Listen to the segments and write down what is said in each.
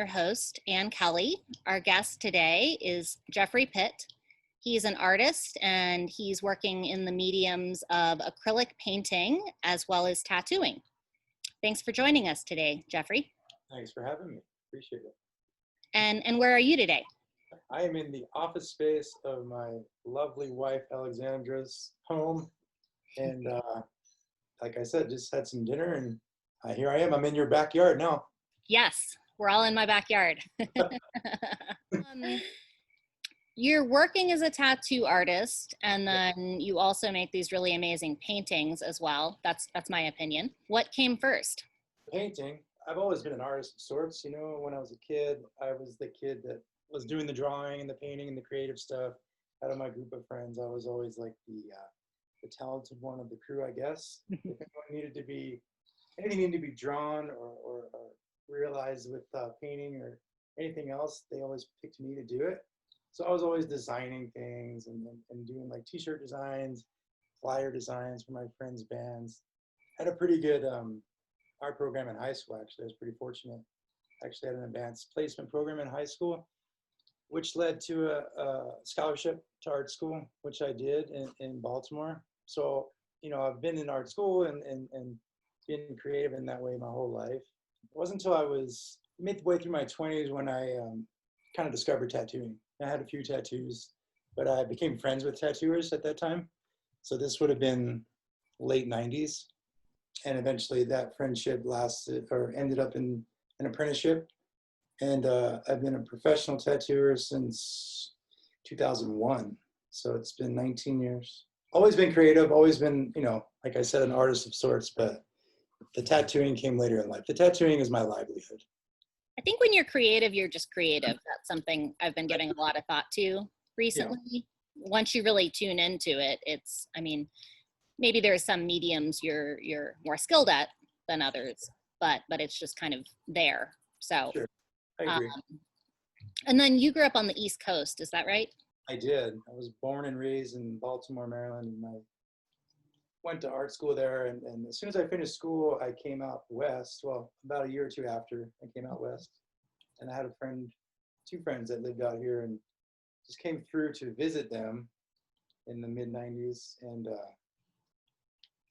your host, Ann Kelly. Our guest today is Jeffrey Pitt. He's an artist and he's working in the mediums of acrylic painting as well as tattooing. Thanks for joining us today, Jeffrey. Thanks for having me. Appreciate it. And where are you today? I am in the office space of my lovely wife, Alexandra's home. And like I said, just had some dinner and here I am. I'm in your backyard now. Yes, we're all in my backyard. You're working as a tattoo artist, and then you also make these really amazing paintings as well. That's my opinion. What came first? Painting. I've always been an artist of sorts. You know, when I was a kid, I was the kid that was doing the drawing and the painting and the creative stuff. Out of my group of friends, I was always like the talented one of the crew, I guess. If anything needed to be drawn or realized with painting or anything else, they always picked me to do it. So I was always designing things and doing like t-shirt designs, flyer designs for my friends' bands. Had a pretty good art program in high school, actually. I was pretty fortunate. Actually had an advanced placement program in high school, which led to a scholarship to art school, which I did in Baltimore. So, you know, I've been in art school and been creative in that way my whole life. It wasn't until I was midway through my 20s when I kind of discovered tattooing. I had a few tattoos, but I became friends with tattooers at that time. So this would have been late 90s. And eventually that friendship lasted or ended up in an apprenticeship. And I've been a professional tattooer since 2001. So it's been 19 years. Always been creative, always been, you know, like I said, an artist of sorts, but the tattooing came later in life. The tattooing is my livelihood. I think when you're creative, you're just creative. That's something I've been giving a lot of thought to recently. Yeah. Once you really tune into it, it's, I mean, maybe there's some mediums you're more skilled at than others, but it's just kind of there. So, sure. I agree. And then you grew up on the East Coast, is that right? I did. I was born and raised in Baltimore, Maryland, and I went to art school there. And as soon as I finished school, I came out west. Well, about a year or two after, I came out west. And I had two friends that lived out here and just came through to visit them in the mid-90s. And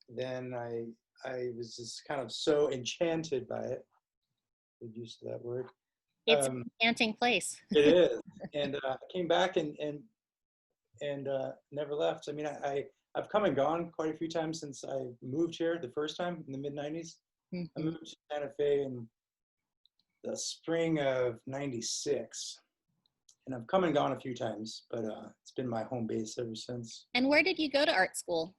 then I was just kind of so enchanted by it. Good use of that word. It's an enchanting place. It is. And I came back and never left. I mean, I've come and gone quite a few times since I moved here the first time in the mid-90s. Mm-hmm. I moved to Santa Fe in the spring of 96. And I've come and gone a few times, but it's been my home base ever since. And where did you go to art school?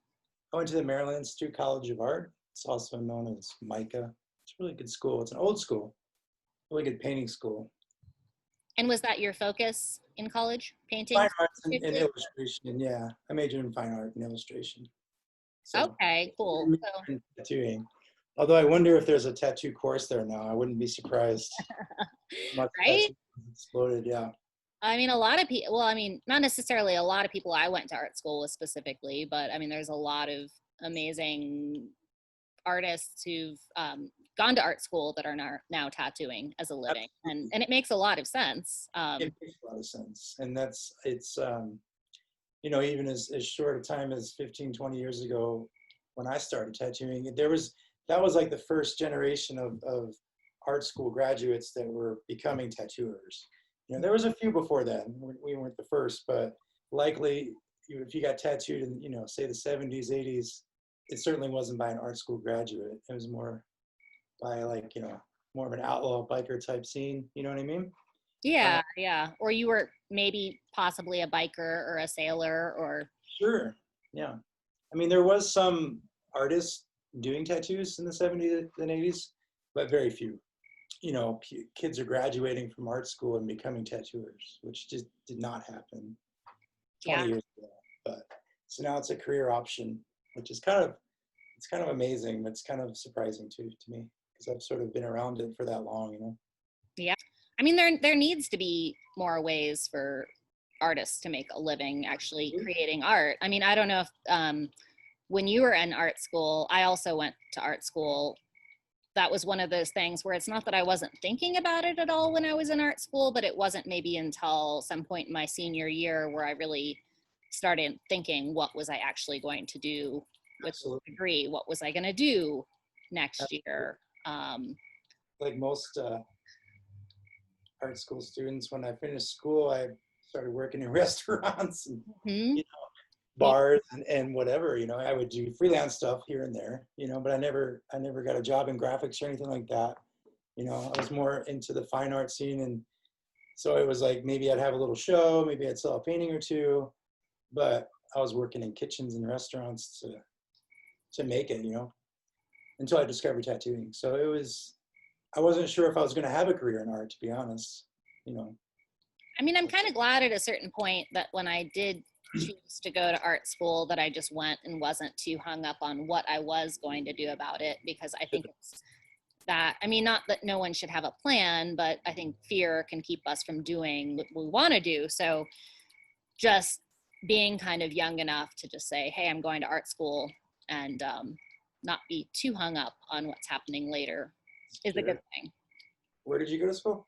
I went to the Maryland Institute College of Art. It's also known as MICA. It's a really good school. It's an old school, really good painting school. And was that your focus in college, painting? Fine arts and illustration, yeah. I majored in fine art and illustration. So, okay, cool. Tattooing. Although I wonder if there's a tattoo course there now. I wouldn't be surprised. Right? Exploded, yeah. I mean, a lot of people, well, I mean, not necessarily a lot of people I went to art school with specifically, but I mean, there's a lot of amazing artists who've gone to art school that are now tattooing as a living. And it makes a lot of sense. It makes a lot of sense. And it's, you know, even as short a time as 15, 20 years ago, when I started tattooing, that was like the first generation of art school graduates that were becoming tattooers. You know, there was a few before then. We weren't the first, but likely if you got tattooed in, you know, say the 70s, 80s, it certainly wasn't by an art school graduate. It was more by like, you know, more of an outlaw biker type scene. You know what I mean? Yeah, yeah. Or you were maybe possibly a biker or a sailor or. Sure, yeah. I mean, there was some artists doing tattoos in the 70s and 80s, but very few. You know, kids are graduating from art school and becoming tattooers, which just did not happen 20 years ago. But so now it's a career option, which is kind of amazing. But it's kind of surprising too to me because I've sort of been around it for that long, you know. Yeah, I mean, there needs to be more ways for artists to make a living actually creating art. I mean, I don't know if when you were in art school, I also went to art school that was one of those things where it's not that I wasn't thinking about it at all when I was in art school, but it wasn't maybe until some point in my senior year where I really started thinking, what was I actually going to do with the degree? What was I going to do next year? Like most art school students, when I finished school, I started working in restaurants and you know, bars and whatever. You know, I would do freelance stuff here and there. You know, but I never got a job in graphics or anything like that. You know, I was more into the fine art scene, and so it was like maybe I'd have a little show, maybe I'd sell a painting or two, but I was working in kitchens and restaurants to make it. You know, until I discovered tattooing. So it was. I wasn't sure if I was going to have a career in art, to be honest. You know. I mean, I'm kind of glad at a certain point that when I did choose to go to art school that I just went and wasn't too hung up on what I was going to do about it, because I think it's that, I mean, not that no one should have a plan, but I think fear can keep us from doing what we want to do. So just being kind of young enough to just say, hey, I'm going to art school, and not be too hung up on what's happening later is a good thing. Where did you go to school?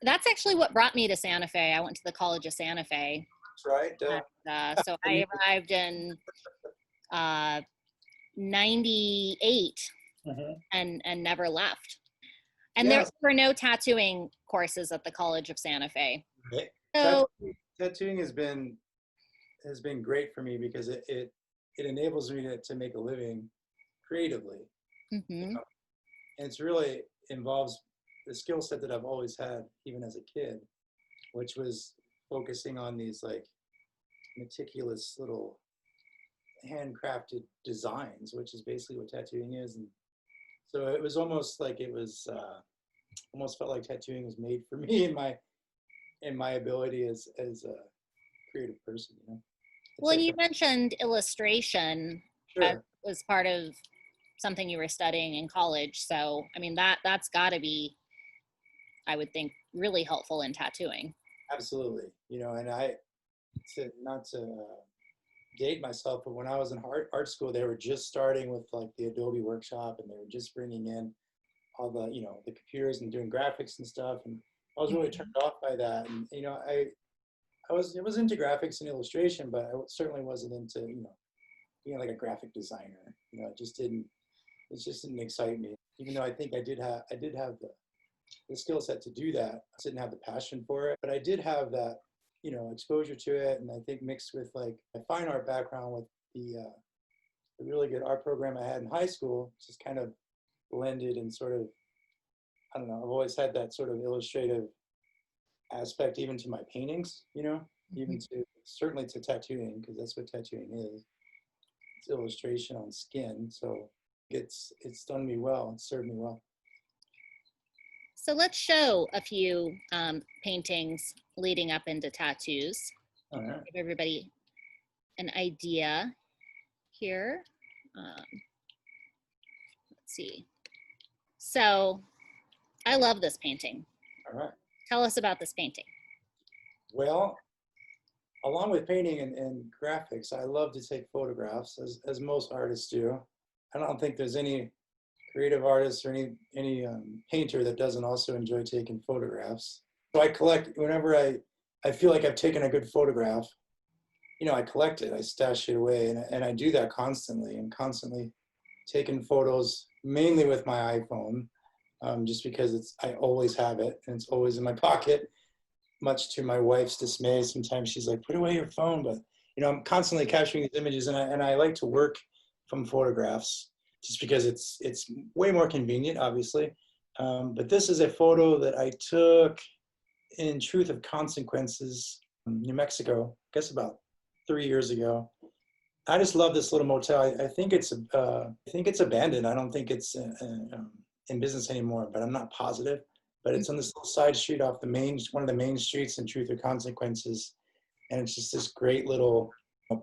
That's actually what brought me to Santa Fe. I went to the College of Santa Fe. That's right. And, so I arrived in 98 and never left. And there were no tattooing courses at the College of Santa Fe. Right. So tattooing has been great for me because it enables me to make a living creatively. You know? And it's really involves the skill set that I've always had, even as a kid, which was focusing on these like meticulous little handcrafted designs, which is basically what tattooing is. And so it was almost like it was almost felt like tattooing was made for me in my ability as a creative person. You know. Well, and you mentioned illustration as part of something you were studying in college. So, I mean, that's got to be, I would think, really helpful in tattooing. Absolutely. You know, and not to date myself, but when I was in art school, they were just starting with like the Adobe workshop, and they were just bringing in all the, you know, the computers and doing graphics and stuff. And I was really turned off by that. And, you know, I was into graphics and illustration, but I certainly wasn't into, you know, being like a graphic designer. You know, it just didn't excite me, even though I think I did have the skill set to do that. I didn't have the passion for it, but I did have that, you know, exposure to it. And I think mixed with like my fine art background with the really good art program I had in high school, just kind of blended and sort of, I don't know, I've always had that sort of illustrative aspect even to my paintings, you know, even to certainly to tattooing, because that's what tattooing is. It's illustration on skin. So it's done me well. It's served me well. So let's show a few paintings leading up into tattoos. All right. Give everybody an idea here. Let's see. So I love this painting. All right. Tell us about this painting. Well, along with painting and graphics, I love to take photographs, as most artists do. I don't think there's any creative artist or any painter that doesn't also enjoy taking photographs. So I collect, whenever I feel like I've taken a good photograph, you know, I collect it, I stash it away, and I do that constantly, and constantly taking photos, mainly with my iPhone, just because I always have it, and it's always in my pocket, much to my wife's dismay. Sometimes she's like, put away your phone, but you know, I'm constantly capturing these images, and I like to work from photographs, just because it's way more convenient, obviously. But this is a photo that I took in Truth of Consequences, New Mexico, I guess about 3 years ago. I just love this little motel. I think it's abandoned. I don't think it's in business anymore, but I'm not positive. But it's on this little side street off one of the main streets in Truth or Consequences, and it's just this great little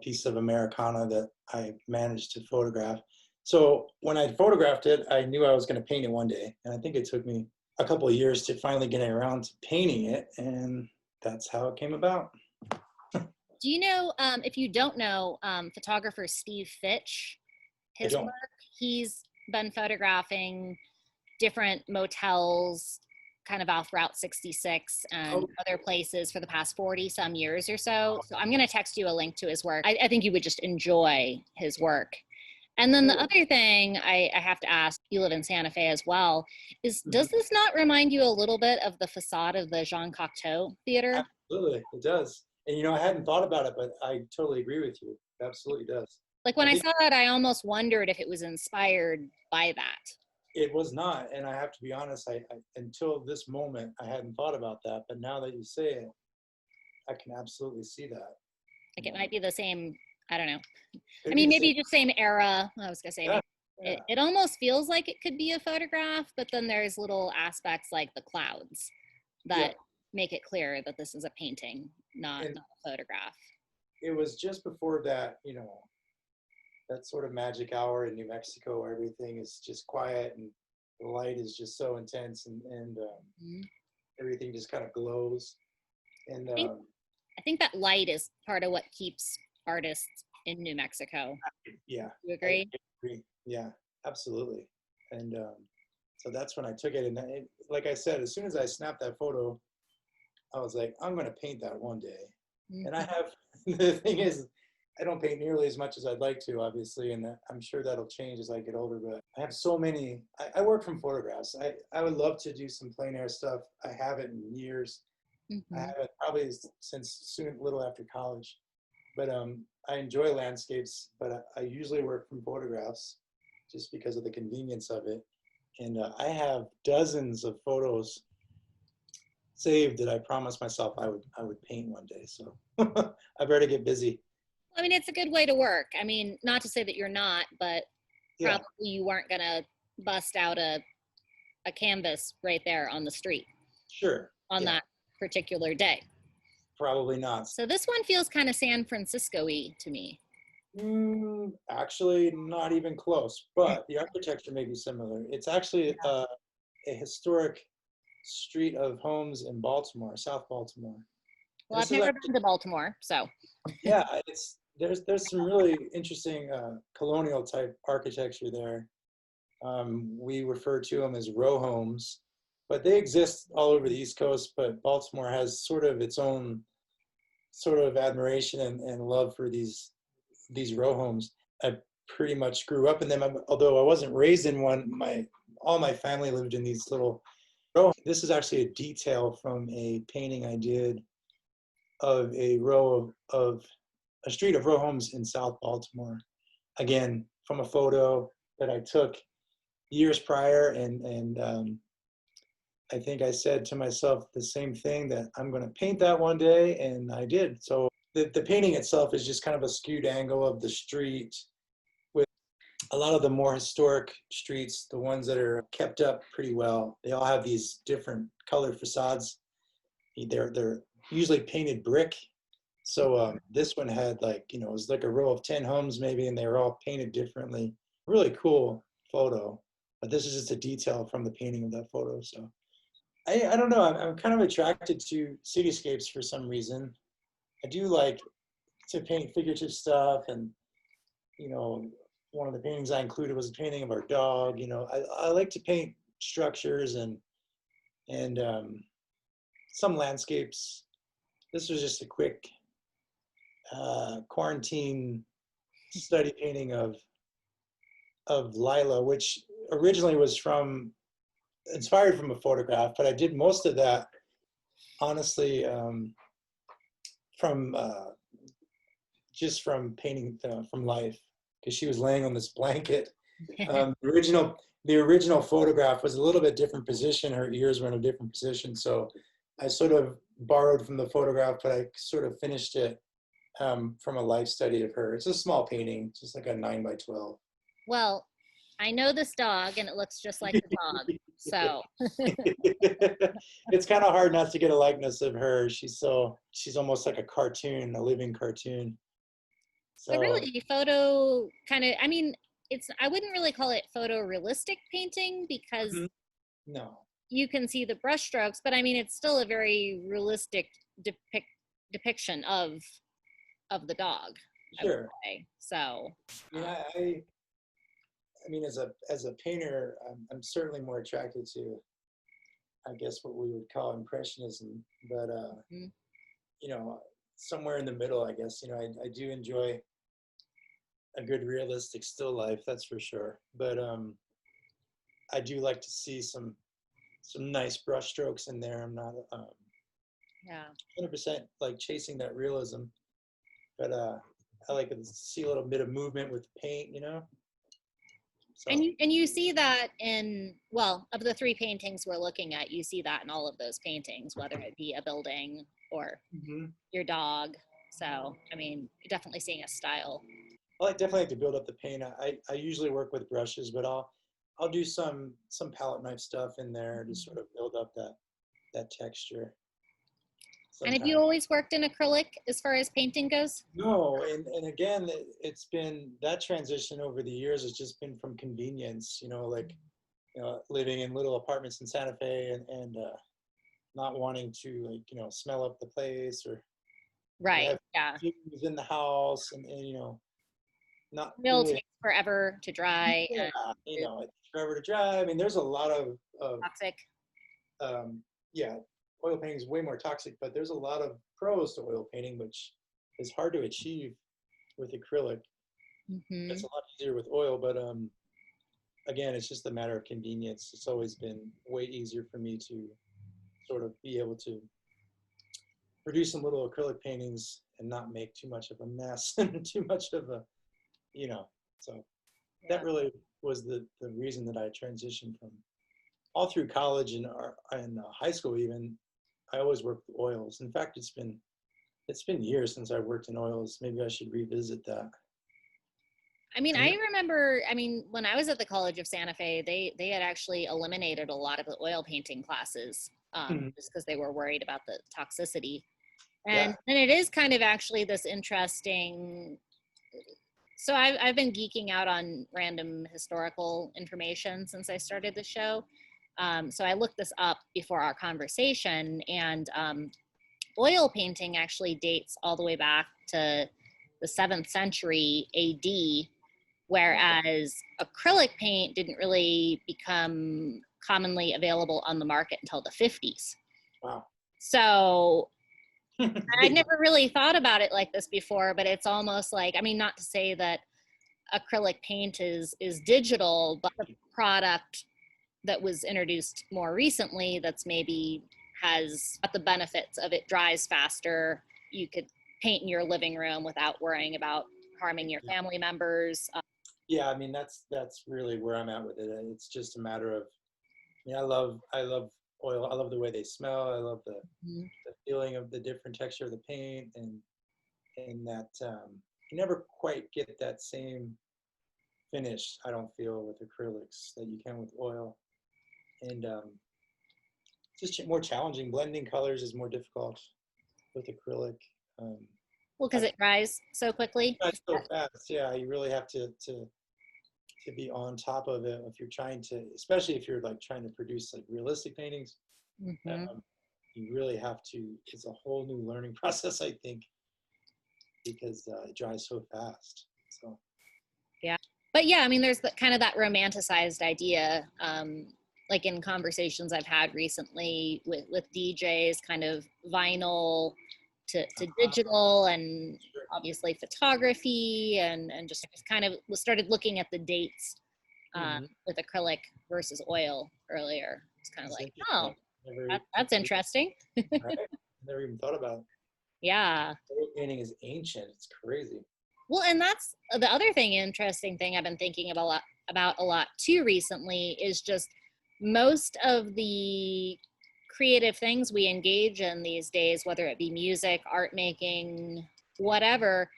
piece of Americana that I managed to photograph. So when I photographed it, I knew I was going to paint it one day, and I think it took me a couple of years to finally get around to painting it, and that's how it came about. Do you know, if you don't know, photographer Steve Fitch, his work, he's been photographing different motels kind of off Route 66 and other places for the past 40 some years or so. So I'm going to text you a link to his work. I think you would just enjoy his work. And then the other thing I have to ask, you live in Santa Fe as well, is does this not remind you a little bit of the facade of the Jean Cocteau Theater? Absolutely, it does. And, you know, I hadn't thought about it, but I totally agree with you. It absolutely does. Like when I saw that, I almost wondered if it was inspired by that. It was not, and I have to be honest, I until this moment, I hadn't thought about that, but now that you say it, I can absolutely see that. Like it might be the same, I don't know. It'd I mean, be the maybe same- just same era. I was gonna say, Yeah, maybe yeah. it almost feels like it could be a photograph, but then there's little aspects like the clouds that make it clear that this is a painting, not a photograph. It was just before that, you know, that sort of magic hour in New Mexico where everything is just quiet and the light is just so intense and everything just kind of glows. And I think that light is part of what keeps artists in New Mexico. yeah, You agree? I agree. Yeah, absolutely. And so that's when I took it. And like I said, as soon as I snapped that photo, I was like, I'm going to paint that one day. And I have, the thing is, I don't paint nearly as much as I'd like to, obviously, and I'm sure that'll change as I get older, but I have so many, I work from photographs. I would love to do some plein air stuff. I haven't in years. I haven't probably since soon, a little after college, but I enjoy landscapes, but I usually work from photographs just because of the convenience of it. And I have dozens of photos saved that I promised myself I would paint one day. So I better get busy. I mean, it's a good way to work. I mean, not to say that you're not, but Yeah. probably you weren't gonna bust out a canvas right there on the street Sure. on that particular day. Probably not. So this one feels kind of San Francisco-y to me. Actually, not even close, but the architecture may be similar. It's actually a historic street of homes in Baltimore, South Baltimore. Well, I've never been to Baltimore, so. Yeah, there's some really interesting colonial type architecture there. We refer to them as row homes, but they exist all over the East Coast, but Baltimore has sort of its own sort of admiration and love for these row homes. I pretty much grew up in them, although I wasn't raised in one. All my family lived in these little row. This is actually a detail from a painting I did of a row of a street of row homes in South Baltimore. Again, from a photo that I took years prior, and I think I said to myself the same thing, that I'm going to paint that one day, and I did. So the painting itself is just kind of a skewed angle of the street with a lot of the more historic streets, the ones that are kept up pretty well. They all have these different colored facades. They're usually painted brick. So this one had like, you know, it was like a row of 10 homes maybe, and they were all painted differently. Really cool photo. But this is just a detail from the painting of that photo. So I don't know. I'm kind of attracted to cityscapes for some reason. I do like to paint figurative stuff, and you know, one of the paintings I included was a painting of our dog. You know, I like to paint structures and some landscapes. This was just a quick quarantine study painting of Lila, which originally was inspired from a photograph, but I did most of that honestly from just from painting from life, because she was laying on this blanket. The original photograph was a little bit different position. Her ears were in a different position, so I sort of borrowed from the photograph, but I sort of finished it from a life study of her. It's a small painting, just like a 9x12. Well, I know this dog, and it looks just like the dog. So it's kind of hard not to get a likeness of her. She's almost like a cartoon, a living cartoon. So really, photo kind of, I mean, I wouldn't really call it photorealistic painting because no, you can see the brush strokes, but I mean, it's still a very realistic depiction of the dog. sure. So Yeah, I mean, as a painter, I'm certainly more attracted to, I guess, what we would call impressionism, but Mhm. you know, somewhere in the middle, I guess. You know, I do enjoy a good realistic still life, that's for sure. But I do like to see some nice brush strokes in there. I'm not Yeah. 100% like chasing that realism, but I like to see a little bit of movement with the paint, you know. So And you see that in, well, of the three paintings we're looking at, you see that in all of those paintings, whether it be a building or mhm. your dog. So, I mean, you're definitely seeing a style. I like definitely like to build up the paint. I usually work with brushes, but I'll do some palette knife stuff in there to sort of build up that texture. And have you Sometimes. always worked in acrylic as far as painting goes? No, and again, it's been that transition over the years has just been from convenience, you know, like living in little apartments in Santa Fe and not wanting to like smell up the place or Right. have Yeah. fumes in the house and not Mill really. takes forever to dry Yeah, and it's it's forever to dry. I mean, there's a lot of toxic. um, yeah, oil painting is way more toxic, but there's a lot of pros to oil painting, which is hard to achieve with acrylic. Hmm. It's a lot easier with oil, but again, it's just a matter of convenience. It's always been way easier for me to sort of be able to produce some little acrylic paintings and not make too much of a mess and too much of a, you know. So Yeah. that really was the reason that I transitioned from all through college and high school even. I always worked with oils. In fact, it's been years since I worked in oils. Maybe I should revisit that. I mean, And I remember, I mean, when I was at the College of Santa Fe, they had actually eliminated a lot of the oil painting classes Mhm. just because they were worried about the toxicity. Yeah. And it is kind of actually this interesting. So I've been geeking out on random historical information since I started the show. So I looked this up before our conversation, and oil painting actually dates all the way back to the 7th century AD, whereas acrylic paint didn't really become commonly available on the market until the 50s. Wow. So I'd Big. never really thought about it like this before, but it's almost like, I mean, not to say that acrylic paint is digital, but the product that was introduced more recently that's maybe has got the benefits of it dries faster. You could paint in your living room without worrying about harming your family members. Yeah, I mean that's really where I'm at with it. It's just a matter of, I mean, I love oil. I love the way they smell. I love the feeling of the different texture of the paint and that you never quite get that same finish. I don't feel with acrylics that you can with oil, and just more challenging. Blending colors is more difficult with acrylic. Um, Well, because I've it dries so quickly. tried so fast. Yeah, you really have to be on top of it if you're trying to, especially if you're like trying to produce like realistic paintings. Mm-hmm. You really have to. It's a whole new learning process, I think, because it dries so fast. So Yeah. But yeah, I mean, there's the, kind of that romanticized idea, like in conversations I've had recently with DJs, kind of vinyl to digital and sure. obviously photography and just kind of started looking at the dates Mm-hmm. with acrylic versus oil earlier. It's kind of It's like, interesting. oh, that's interesting. Right? I never even thought about it. Yeah. Oil painting is ancient. It's crazy. Well, and that's the other thing, interesting thing I've been thinking about a lot too recently is just most of the creative things we engage in these days, whether it be music, art making, whatever,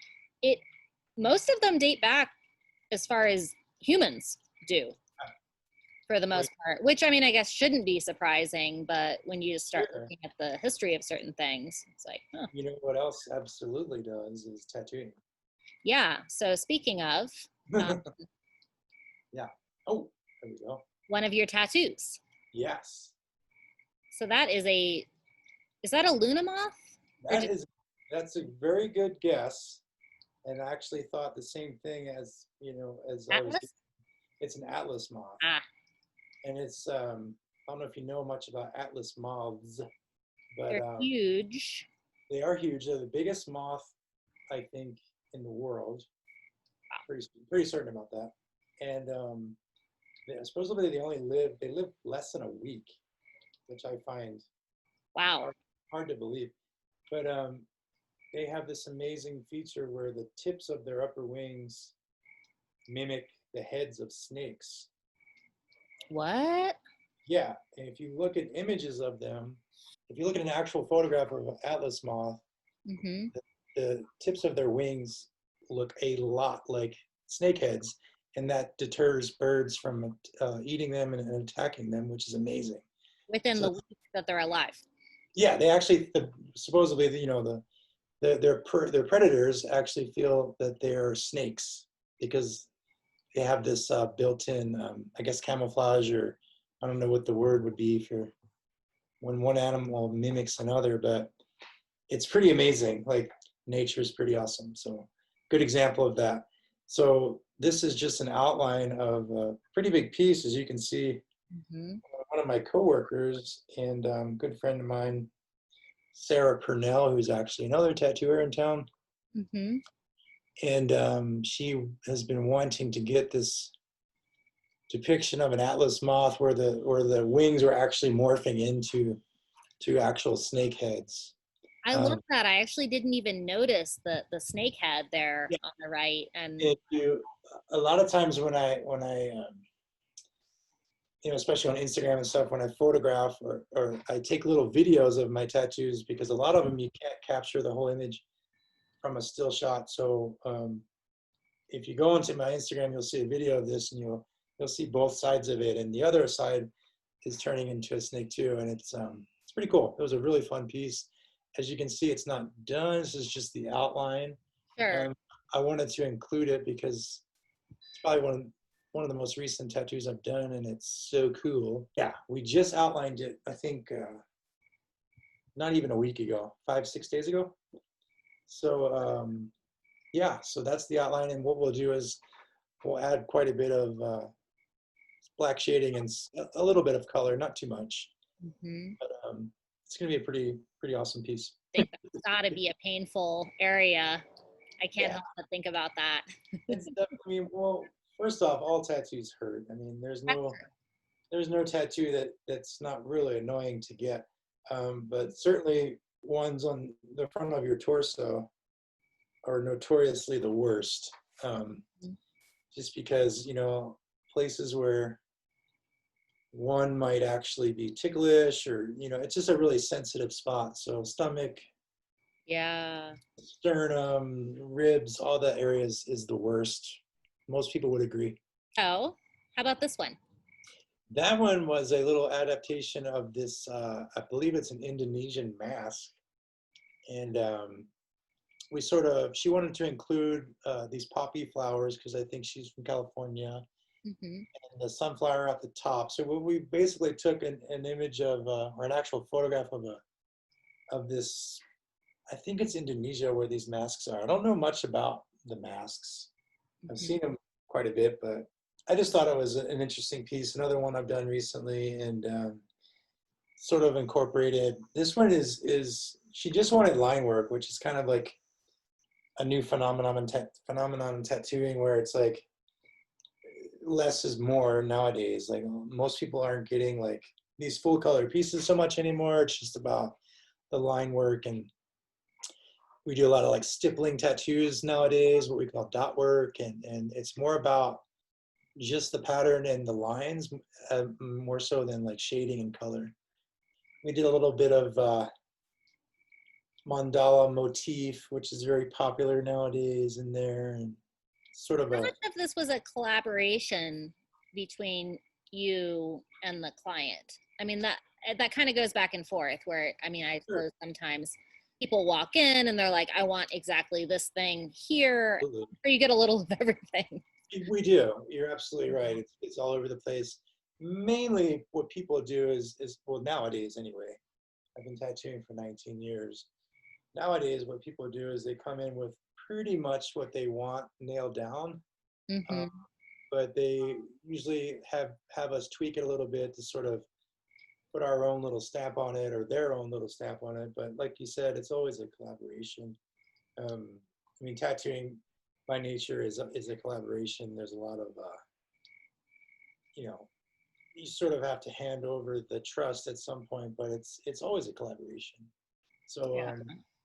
it most of them date back as far as humans do for the Like, most part, which I mean, I guess shouldn't be surprising, but when you start sure. looking at the history of certain things, it's like, huh. You know what else absolutely does is tattooing. Yeah. So speaking of, uh, Yeah. Oh, there we go. one of your tattoos. Yes. So that is that a Luna moth? Or That is that's a very good guess. And I actually thought the same thing as, as I was Atlas? It's an atlas moth, Ah, and it's I don't know if you know much about atlas moths, but they're huge. they are huge. They're the biggest moth, I think, in the world. Pretty certain about that. And supposedly they live less than a week, which I find Wow. hard to believe. But they have this amazing feature where the tips of their upper wings mimic the heads of snakes. What? Yeah, and if you look at images of them, if you look at an actual photograph of an atlas moth, Mm-hmm. the tips of their wings look a lot like snake heads, and that deters birds from eating them and attacking them, which is amazing. Within So the week that they're alive. yeah, they actually supposedly their predators actually feel that they're snakes because they have this built-in, I guess, camouflage, or I don't know what the word would be for when one animal mimics another, but it's pretty amazing. Like nature is pretty awesome. So good example of that. So this is just an outline of a pretty big piece, as you can see. Mm-hmm. One of my coworkers and good friend of mine, Sarah Purnell, who's actually another tattooer in town, Mm-hmm. and she has been wanting to get this depiction of an atlas moth where the wings are actually morphing into actual snake heads. I love that. I actually didn't even notice the snake head there Yeah, on the right. And if you, a lot of times when I especially on Instagram and stuff, when I photograph or I take little videos of my tattoos, because a lot of them you can't capture the whole image from a still shot. So if you go into my Instagram, you'll see a video of this, and you'll see both sides of it, and the other side is turning into a snake too, and it's pretty cool. It was a really fun piece. As you can see, it's not done. This is just the outline. sure. I wanted to include it because it's probably one of the most recent tattoos I've done, and it's so cool. Yeah, we just outlined it, I think, not even a week ago, 5-6 days ago. So yeah, so that's the outline, and what we'll do is we'll add quite a bit of black shading and a little bit of color, not too much. Mm-hmm. But it's going to be a pretty awesome piece. I think that's got to be a painful area. I can't Yeah, help but think about that. it's definitely, well, first off, all tattoos hurt. I mean, there's no tattoo that's not really annoying to get, but certainly ones on the front of your torso are notoriously the worst. Just because places where one might actually be ticklish, or it's just a really sensitive spot. So stomach, Yeah. sternum, ribs, all that areas is the worst. Most people would agree. Oh, how about this one? That one was a little adaptation of this, I believe it's an Indonesian mask. And she wanted to include these poppy flowers because I think she's from California, Mm-hmm. and the sunflower at the top. So we basically took an image of, or an actual photograph of this, I think it's Indonesia where these masks are. I don't know much about the masks. I've seen them quite a bit, but I just thought it was an interesting piece. Another one I've done recently, and sort of incorporated. This one is she just wanted line work, which is kind of like a new phenomenon in tattooing, where it's like less is more nowadays. Like most people aren't getting like these full color pieces so much anymore. It's just about the line work, and we do a lot of like stippling tattoos nowadays, what we call dot work, and it's more about just the pattern and the lines, more so than like shading and color. We did a little bit of mandala motif, which is very popular nowadays in there, and sort of How a, much of this was a collaboration between you and the client? I mean, that kind of goes back and forth where, I mean, I suppose sometimes people walk in and they're like, I want exactly this thing here, or you get a little of everything. we do. You're absolutely right. It's all over the place. Mainly what people do is well, nowadays anyway, I've been tattooing for 19 years. Nowadays, what people do is they come in with pretty much what they want nailed down. Mm-hmm. but they usually have us tweak it a little bit to sort of put our own little stamp on it or their own little stamp on it. But like you said, it's always a collaboration. I mean, tattooing by nature is a collaboration. There's a lot of, you know, you sort of have to hand over the trust at some point, but it's always a collaboration. So, Yeah.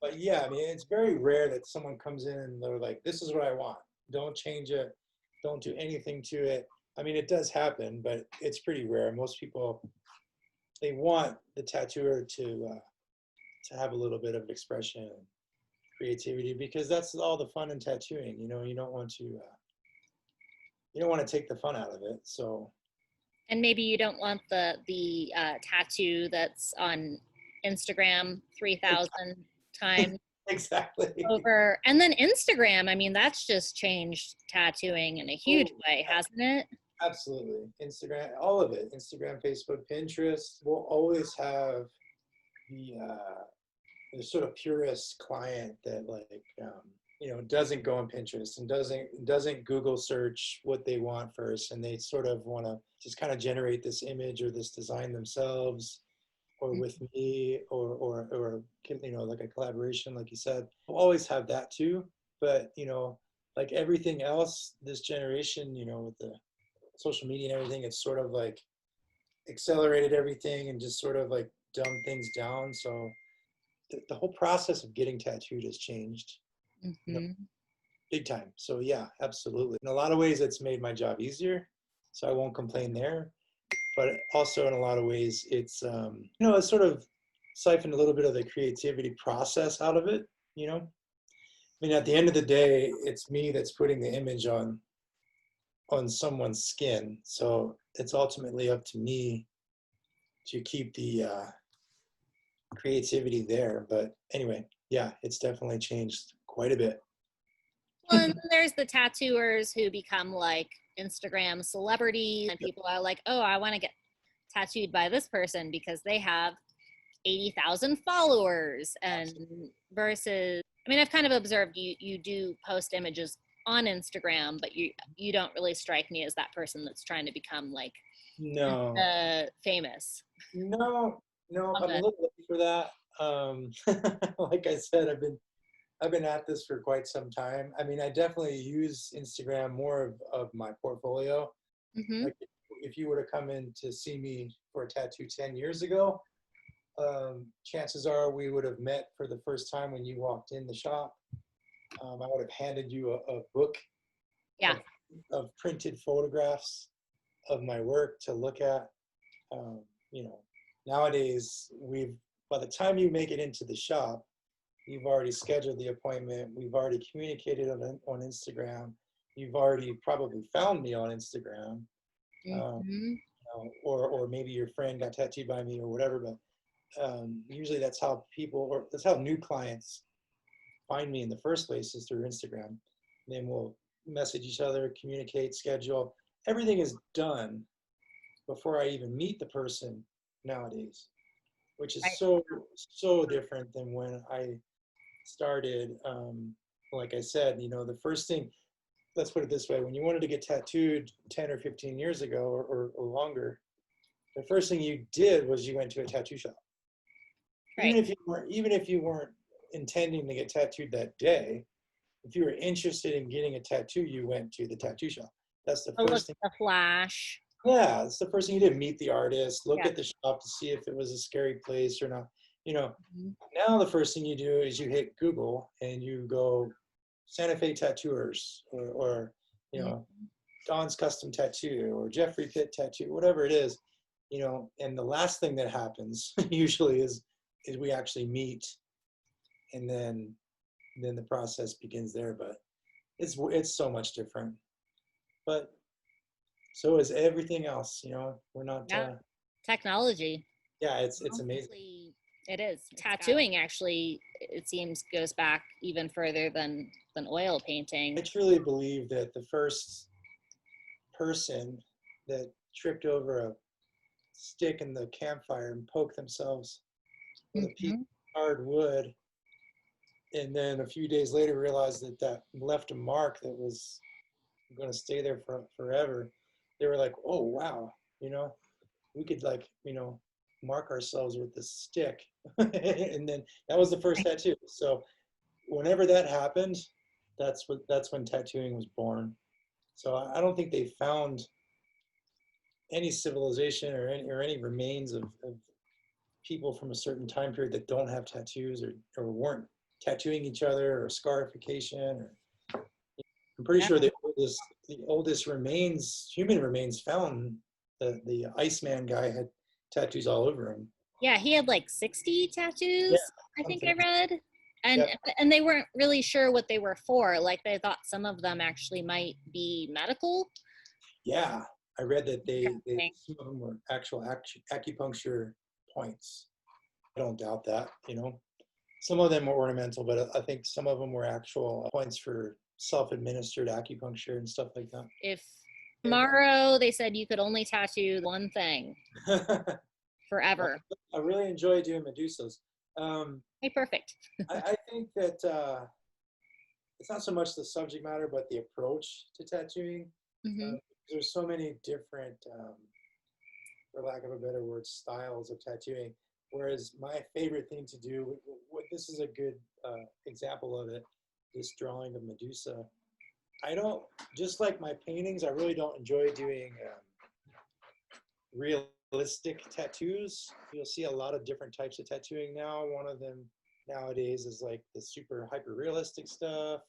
but yeah, I mean, it's very rare that someone comes in and they're like, this is what I want. Don't change it. Don't do anything to it. I mean, it does happen, but it's pretty rare. Most people, they want the tattooer to have a little bit of expression and creativity, because that's all the fun in tattooing. You know, you don't want to take the fun out of it. So, And maybe you don't want the tattoo that's on Instagram 3,000 times exactly. over. And then Instagram, I mean, that's just changed tattooing in a huge way, hasn't it? Absolutely. Instagram, all of it. Instagram, Facebook, Pinterest will always have the sort of purist client that doesn't go on Pinterest and doesn't Google search what they want first, and they sort of want to just kind of generate this image or this design themselves, or with me, or like a collaboration, like you said. We'll always have that too, but like everything else, this generation, with the social media and everything, it's sort of like accelerated everything and just sort of like dumbed things down. So the whole process of getting tattooed has changed big time. So yeah, absolutely. In a lot of ways, it's made my job easier, so I won't complain there. But also in a lot of ways, it's it's sort of siphoned a little bit of the creativity process out of it. I mean, at the end of the day, it's me that's putting the image on someone's skin, so it's ultimately up to me to keep the creativity there. But anyway, yeah, it's definitely changed quite a bit. Well, and there's the tattooers who become like Instagram celebrities, and people are like, oh, I want to get tattooed by this person because they have 80,000 followers. And versus, I mean, I've kind of observed you do post images on Instagram, but you don't really strike me as that person that's trying to become like famous. No, I'm a little late for that. Like I said, I've been at this for quite some time. I mean, I definitely use Instagram more of my portfolio. Like if you were to come in to see me for a tattoo 10 years ago, chances are we would have met for the first time when you walked in the shop. I would have handed you a book of printed photographs of my work to look at. Nowadays, by the time you make it into the shop, you've already scheduled the appointment. We've already communicated on Instagram. You've already probably found me on Instagram, or maybe your friend got tattooed by me or whatever. But usually that's how that's how new clients find me in the first place, is through Instagram. And then we'll message each other, communicate, schedule. Everything is done before I even meet the person nowadays, which is so different than when I started. Like I said, the first thing, let's put it this way, when you wanted to get tattooed 10 or 15 years ago or longer, the first thing you did was you went to a tattoo shop. Right. Even if you weren't intending to get tattooed that day, if you were interested in getting a tattoo, you went to the tattoo shop. That's the first thing. The flash. Yeah, it's the first thing you did. Meet the artist, look at the shop to see if it was a scary place or not. Now the first thing you do is you hit Google and you go Santa Fe tattooers or Don's Custom Tattoo or Jeffrey Pitt Tattoo, whatever it is, and the last thing that happens usually is we actually meet, and then the process begins there. But it's so much different. But so is everything else, we're not technology. Yeah, it's amazing. It is. Tattooing actually, it seems, goes back even further than oil painting. I truly believe that the first person that tripped over a stick in the campfire and poked themselves with a piece of hard wood, and then a few days later realized that left a mark that was going to stay there for forever, they were like, oh, wow, you know, we could like, you know, mark ourselves with this stick. And then that was the first tattoo. So whenever that happened, that's when tattooing was born. So I don't think they found any civilization or any remains of people from a certain time period that don't have tattoos or weren't tattooing each other or scarification. Or, I'm pretty Yeah. sure the oldest remains, human remains found, the Iceman guy had tattoos all over him. Yeah, he had like 60 Yeah, tattoos, I think I something. read. And Yep. and they weren't really sure what they were for. Like they thought some of them actually might be medical. Yeah, I read that Interesting. some of them were actual acupuncture points. I don't doubt that, you know. Some of them were ornamental, but I think some of them were actual points for self-administered acupuncture and stuff like If tomorrow they said you could only tattoo one thing that. forever. I really enjoy doing Medusas. Um, Hey, perfect. I think that it's not so much the subject matter, but the approach to tattooing. Hmm. There's so many different, for lack of a better word, styles of tattooing. Whereas my favorite thing to do, this is a good example of it, this drawing of Medusa. I don't, just like my paintings, I really don't enjoy doing realistic tattoos. You'll see a lot of different types of tattooing now. One of them nowadays is like the super hyper realistic stuff,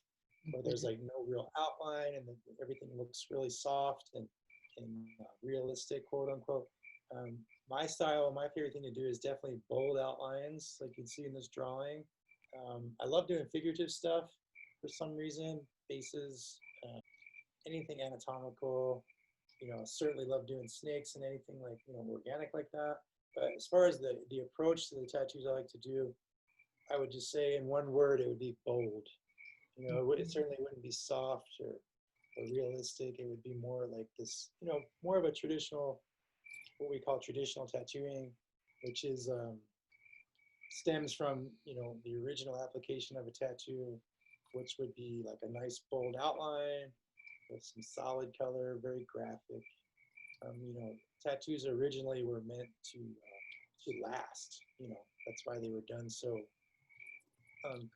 where there's like no real outline and everything looks really soft and realistic, quote unquote. My style, my favorite thing to do is definitely bold outlines, like you can see in this drawing. I love doing figurative stuff for some reason, faces, anything anatomical. You know, certainly love doing snakes and anything like, you know, organic like that. But as far as the approach to the tattoos I like to do, I would just say in one word, it would be bold. You know, it certainly wouldn't be soft or realistic. It would be more like this, you know, more of a traditional, what we call traditional tattooing, which is stems from, you know, the original application of a tattoo, which would be like a nice bold outline with some solid color, very graphic. You know, tattoos originally were meant to last. You know, that's why they were done so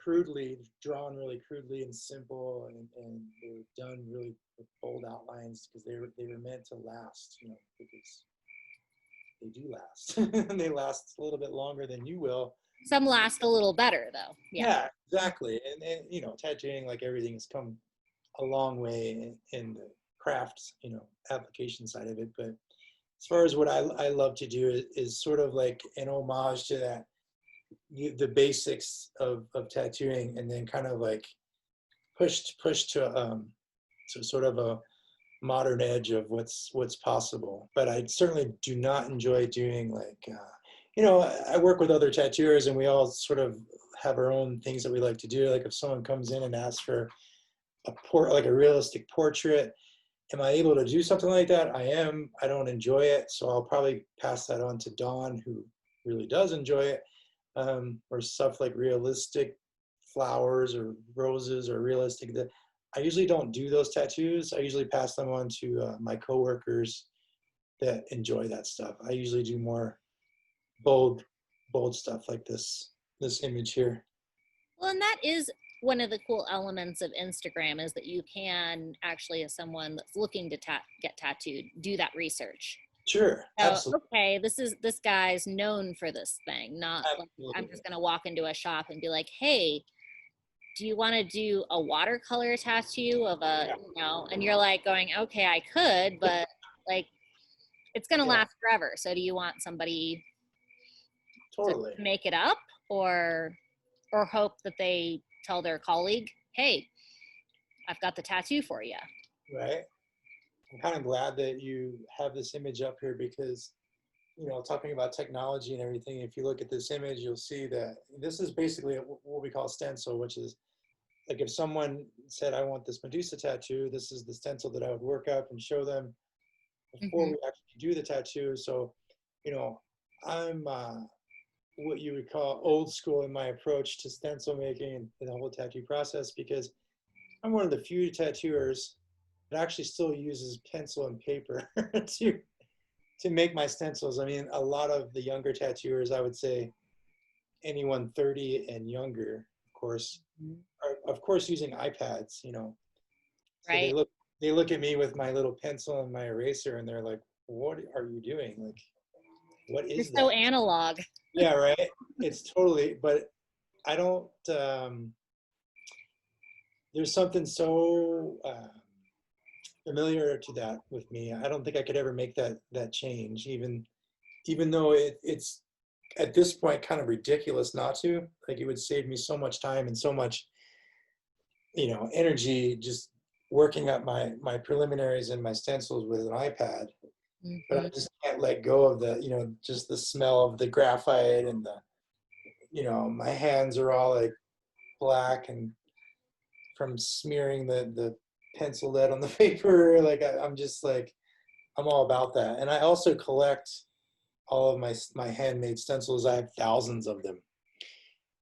crudely, drawn really crudely and simple, and they were done really with bold outlines because they were meant to last. You know, because they do last, and they last a little bit longer than you will. Some last a little better though. Yeah. Yeah, exactly. And you know, tattooing, like everything, has come a long way in the craft, you know, application side of it. But as far as what I love to do is sort of like an homage to that, the basics of tattooing, and then kind of like push to sort of a modern edge of what's possible. But I certainly do not enjoy doing like you know, I work with other tattooers and we all sort of have our own things that we like to do. Like if someone comes in and asks for like a realistic portrait, am I able to do something like that? I am. I don't enjoy it, so I'll probably pass that on to Dawn, who really does enjoy it. Or stuff like realistic flowers or roses or realistic. That I usually don't do those tattoos. I usually pass them on to my coworkers that enjoy that stuff. I usually do more bold, bold stuff like this image here. Well, and that is one of the cool elements of Instagram is that you can actually, as someone that's looking to get tattooed, do that research. Sure, So, absolutely, okay, this guy's known for this thing, not like I'm absolutely. just gonna walk into a shop and be like, hey, do you want to do a watercolor tattoo of a, Yeah, you know, and you're like going, okay, I could, but like it's gonna yeah, last forever. So do you want somebody to totally. make it up or hope that they tell their colleague, hey, I've got the tattoo for you? Right. I'm kind of glad that you have this image up here because, you know, talking about technology and everything, if you look at this image, you'll see that this is basically what we call a stencil, which is like if someone said, I want this Medusa tattoo, this is the stencil that I would work up and show them before Mm-hmm. we actually do the tattoo. So, you know, I'm what you would call old school in my approach to stencil making and the whole tattoo process because I'm one of the few tattooers it actually still uses pencil and paper to make my stencils. I mean, a lot of the younger tattooers, I would say anyone 30 and younger, of course, are of course using iPads, you know. So Right. they look at me with my little pencil and my eraser and they're like, what are you doing? Like, what You're is so that? analog. Yeah, right. It's totally, but I don't, there's something so familiar to that with me. I don't think I could ever make that change, even though it's at this point kind of ridiculous not to. Like, it would save me so much time and so much, you know, energy just working up my preliminaries and my stencils with an iPad. But I just can't let go of the, you know, just the smell of the graphite and the, you know, my hands are all like black and from smearing the pencil lead on the paper. Like I'm just like, I'm all about that. And I also collect all of my handmade stencils. I have thousands of them.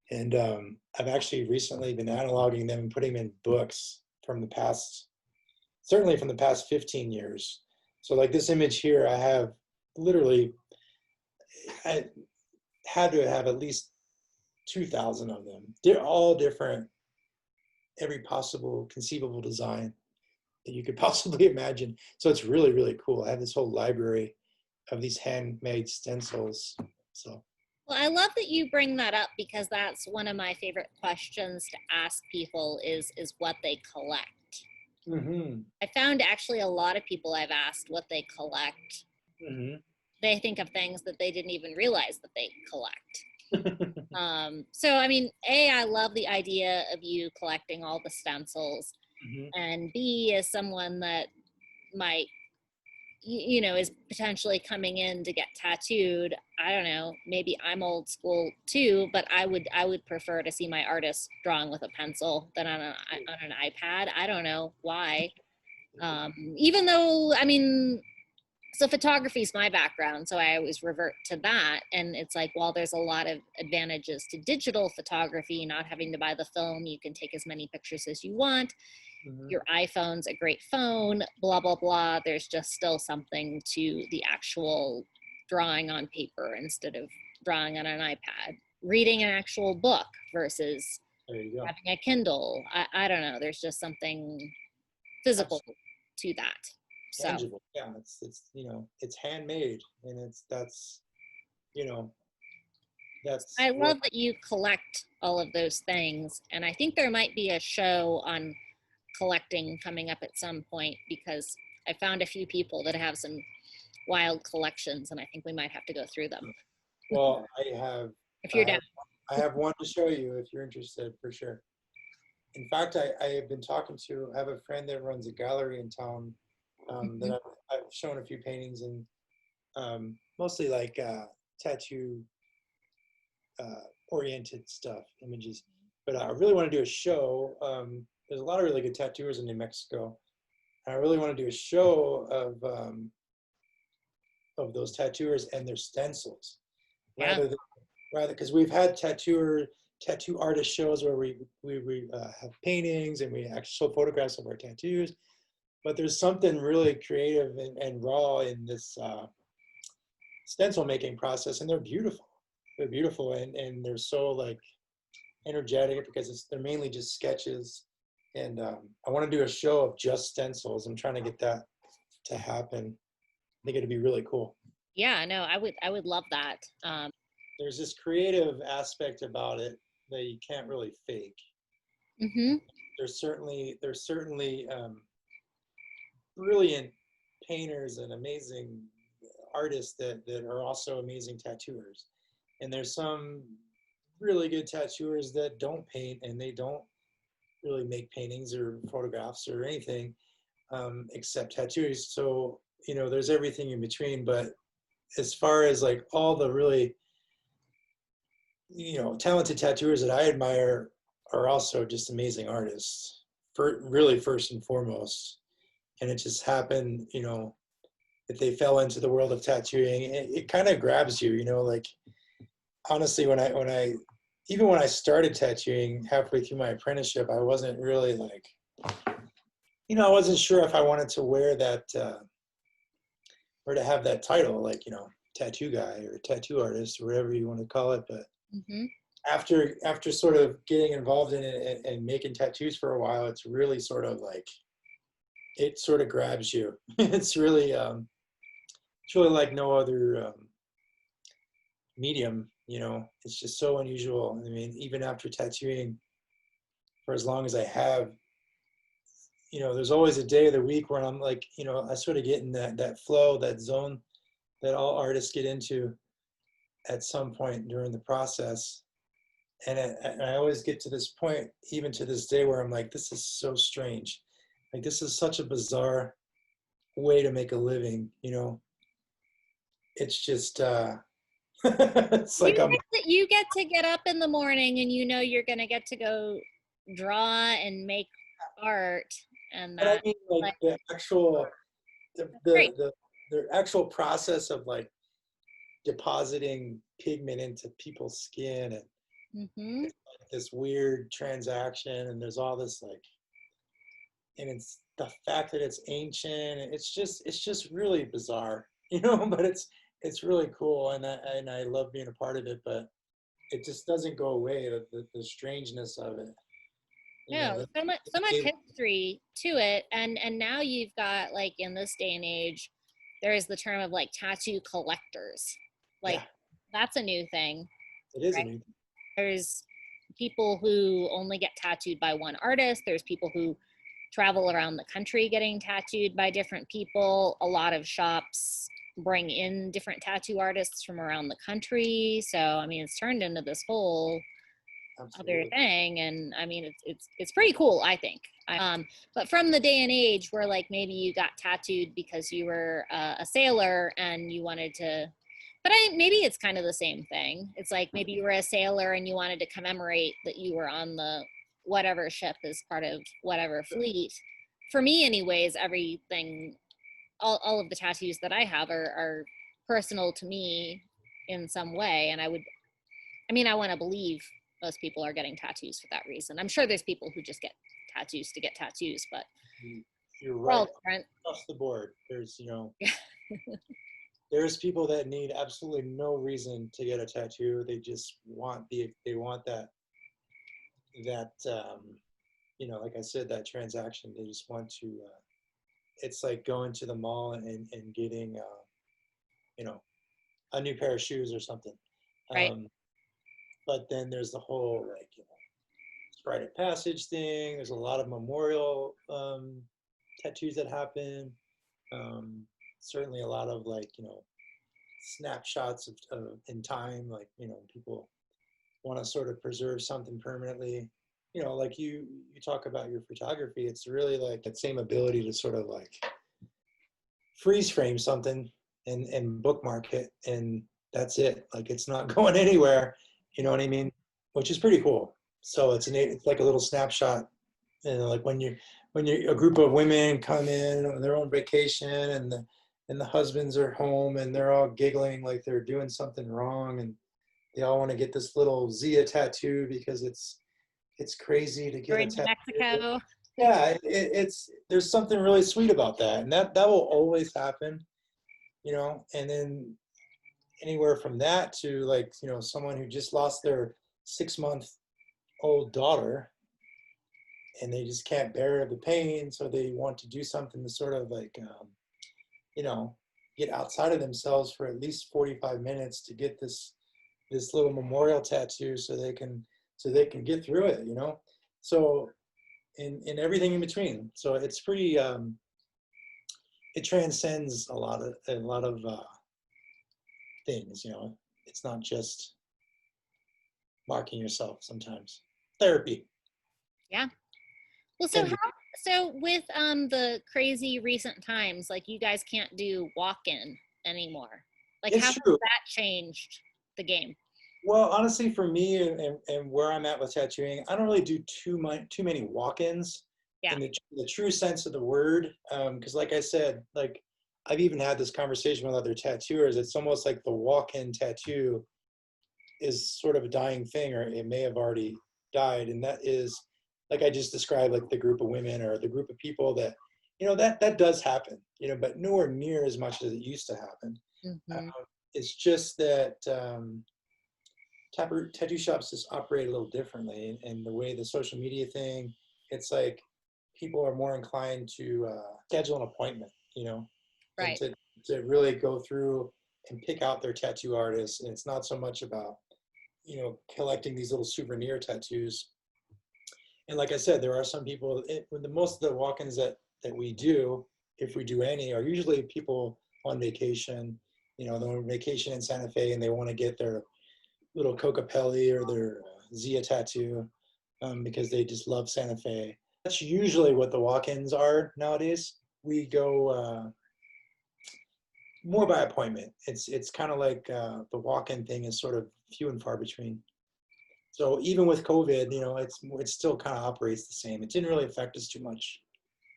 And I've actually recently been analoging them and putting them in books from the past, certainly from the past 15 years. So like this image here, I have literally, I had to have at least 2,000 of them. They're all different, every possible conceivable design that you could possibly imagine. So it's really, really cool. I have this whole library of these handmade stencils. So. Well, I love that you bring that up because that's one of my favorite questions to ask people is what they collect. Mm-hmm. I found actually a lot of people I've asked what they collect. Mm-hmm. They think of things that they didn't even realize that they collect. So, I mean, A, I love the idea of you collecting all the stencils. Mm-hmm. And B, as someone that might, you know, is potentially coming in to get tattooed, I don't know, maybe I'm old school too, but I would prefer to see my artist drawing with a pencil than on an iPad. I don't know why. Even though, I mean, so photography is my background, so I always revert to that. And it's like, well, there's a lot of advantages to digital photography, not having to buy the film. You can take as many pictures as you want. Mm-hmm. Your iPhone's a great phone, blah, blah, blah. There's just still something to the actual drawing on paper instead of drawing on an iPad. Reading an actual book versus having a Kindle. I don't know. There's just something physical to that. Tangible. Yeah, it's you know, it's handmade, and that's you know, that's I love that you collect all of those things, and I think there might be a show on collecting coming up at some point because I found a few people that have some wild collections, and I think we might have to go through them. Well, I have if you're down. I have one to show you if you're interested, for sure. In fact, I have been talking to, I have a friend that runs a gallery in town that I've shown a few paintings and mostly like tattoo oriented stuff, images. But I really want to do a show. There's a lot of really good tattooers in New Mexico. I really want to do a show of those tattooers and their stencils, rather because we've had tattoo artist shows where we have paintings and we actually show photographs of our tattoos, but there's something really creative and raw in this stencil making process, and they're beautiful. They're beautiful, and they're so like energetic because they're mainly just sketches. And I want to do a show of just stencils. I'm trying to get that to happen. I think it'd be really cool. Yeah, no, I would love that. There's this creative aspect about it that you can't really fake. Mm-hmm. There's certainly brilliant painters and amazing artists that are also amazing tattooers. And there's some really good tattooers that don't paint and they don't really make paintings or photographs or anything except tattoos. So, you know, there's everything in between. But as far as like all the really, you know, talented tattooers that I admire are also just amazing artists, really first and foremost. And it just happened, you know, that they fell into the world of tattooing. It kind of grabs you, you know, like honestly, when I started tattooing halfway through my apprenticeship, I wasn't really like you know, I wasn't sure if I wanted to wear that, or to have that title, like, you know, tattoo guy or tattoo artist or whatever you want to call it. But Mm-hmm. after sort of getting involved in it and making tattoos for a while, it's really sort of like, it sort of grabs you. It's really like no other medium, you know. It's just so unusual. I mean, even after tattooing for as long as I have, you know, there's always a day of the week where I'm like, you know, I sort of get in that flow, that zone that all artists get into at some point during the process. And I always get to this point, even to this day, where I'm like, this is so strange. Like, this is such a bizarre way to make a living, you know. It's just, it's like I'm, You get to get up in the morning and you know you're gonna get to go draw and make art, and but I that, mean, like, like, the actual, great. the actual process of like depositing pigment into people's skin, and Mm-hmm. it's like this weird transaction, and there's all this like, and it's the fact that it's ancient, and it's just really bizarre, you know. But it's really cool, and I love being a part of it, but it just doesn't go away, the strangeness of it, you know. No, so much history to it, and now you've got, like, in this day and age, there is the term of like tattoo collectors. Like, Yeah, that's a new thing, it is a right? new. There's people who only get tattooed by one artist. There's people who travel around the country getting tattooed by different people. A lot of shops bring in different tattoo artists from around the country. So, I mean, it's turned into this whole other Absolutely. thing, and I mean, it's pretty cool, I think. But from the day and age where, like, maybe you got tattooed because you were a sailor and you wanted to, but maybe it's kind of the same thing. It's like maybe you were a sailor and you wanted to commemorate that you were on the whatever ship as part of whatever fleet. For me, anyways, everything, all of the tattoos that I have are personal to me in some way, and I mean, I want to believe most people are getting tattoos for that reason. I'm sure there's people who just get tattoos to get tattoos, but You're we're all right. different. Across the board, there's, you know, there's people that need absolutely no reason to get a tattoo. They just want they want that you know, like I said, that transaction. They just want to. It's like going to the mall and getting, you know, a new pair of shoes or something. Right. Um, but then there's the whole, like, you know, rite of passage thing. There's a lot of memorial tattoos that happen. Um, Certainly a lot of, like, you know, snapshots of in time, like, you know, people want to sort of preserve something permanently. You know, like you talk about your photography, it's really like that same ability to sort of like freeze frame something and bookmark it, and that's it. Like, it's not going anywhere, you know what I mean? Which is pretty cool. So it's like a little snapshot, you know, like when you a group of women come in on their own vacation, and the husbands are home and they're all giggling like they're doing something wrong, and they all want to get this little Zia tattoo because it's crazy to get We're a in New tattoo. Mexico. Yeah, it's there's something really sweet about that, and that will always happen, you know. And then anywhere from that to, like, you know, someone who just lost their 6-month old daughter, and they just can't bear the pain, so they want to do something to sort of like, you know, get outside of themselves for at least 45 minutes to get this little memorial tattoo, so they can get through it, you know. So in everything in between. So it's pretty, it transcends a lot of things, you know. It's not just marking yourself. Sometimes therapy Yeah. Well, can be. so with the crazy recent times, like, you guys can't do walk-in anymore. Like, how It's has true. that changed the game? Well, honestly, for me, and where I'm at with tattooing, I don't really do too many walk-ins Yeah. in the true sense of the word. Because, like I said, like, I've even had this conversation with other tattooers. It's almost like the walk-in tattoo is sort of a dying thing, or it may have already died, and that is like I just described, like the group of women or the group of people that, that does happen, but nowhere near as much as it used to happen. Mm-hmm. It's just that tattoo shops just operate a little differently, and the way the social media thing, it's like people are more inclined to schedule an appointment, and Right. to really go through and pick out their tattoo artists. And it's not so much about, collecting these little souvenir tattoos. And like I said, there are some people, when most of the walk-ins that we do, if we do any, are usually people on vacation. They're on vacation in Santa Fe and they want to get their little Cocapelli or their Zia tattoo because they just love Santa Fe. That's usually what the walk-ins are nowadays. We go more by appointment. It's kind of like the walk-in thing is sort of few and far between. So even with COVID, it still kind of operates the same. It didn't really affect us too much.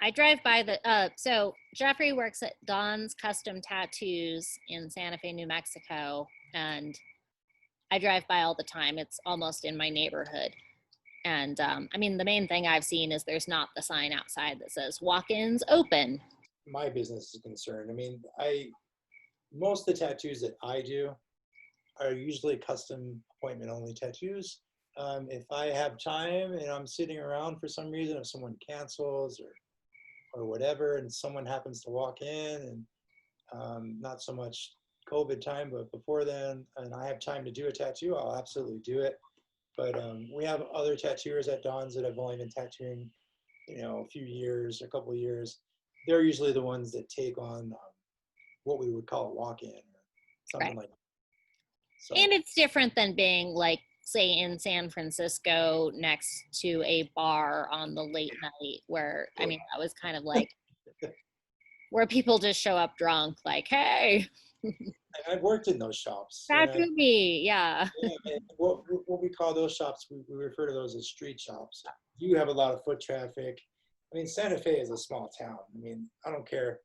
I drive by so Jeffrey works at Don's Custom Tattoos in Santa Fe, New Mexico, and I drive by all the time. It's almost in my neighborhood. And I mean, the main thing I've seen is there's not the sign outside that says walk-ins open. My business is concerned. I mean, most of the tattoos that I do are usually custom appointment only tattoos. If I have time and I'm sitting around for some reason, if someone cancels or whatever, and someone happens to walk in, and not so much COVID time, but before then, and I have time to do a tattoo, I'll absolutely do it. But we have other tattooers at Don's that have only been tattooing, a few years, a couple of years. They're usually the ones that take on what we would call a walk-in or something like that. So, and it's different than being like, say, in San Francisco next to a bar on the late night where, I mean, that was kind of like where people just show up drunk, like, hey. I've worked in those shops. Tattoo me, yeah. What we call those shops, we refer to those as street shops. You have a lot of foot traffic. I mean, Santa Fe is a small town. I mean, I don't care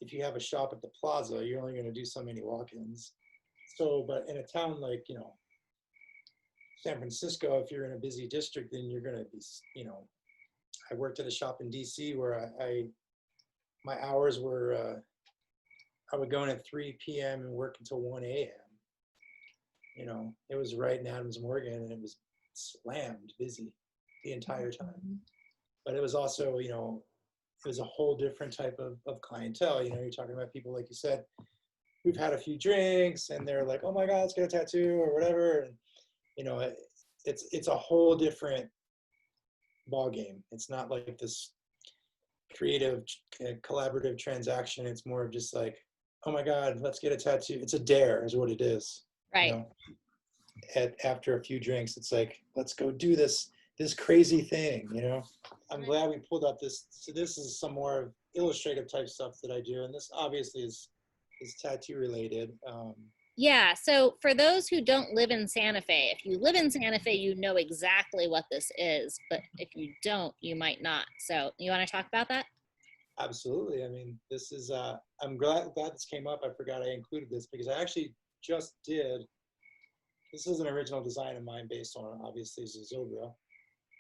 if you have a shop at the plaza, you're only going to do so many walk-ins. So, but in a town like, San Francisco, if you're in a busy district, then you're going to be, I worked at a shop in DC where my hours were, I would go in at 3 p.m. and work until 1 a.m. It was right in Adams Morgan, and it was slammed busy the entire time. But it was also, it was a whole different type of clientele. You're talking about people, like you said, who've had a few drinks and they're like, oh my God, let's get a tattoo or whatever. And, it's a whole different ball game. It's not like this creative, collaborative transaction. It's more of just like, oh my God, let's get a tattoo. It's a dare is what it is. Right. After a few drinks, it's like, let's go do this crazy thing, I'm glad we pulled up this. So this is some more illustrative type stuff that I do. And this obviously is tattoo related. Yeah, so for those who don't live in Santa Fe, if you live in Santa Fe, you know exactly what this is, but if you don't, you might not. So you want to talk about that? Absolutely. I mean, this is, I'm glad this came up. I forgot I included this because I actually just did, this is an original design of mine based on, obviously, Zozobra.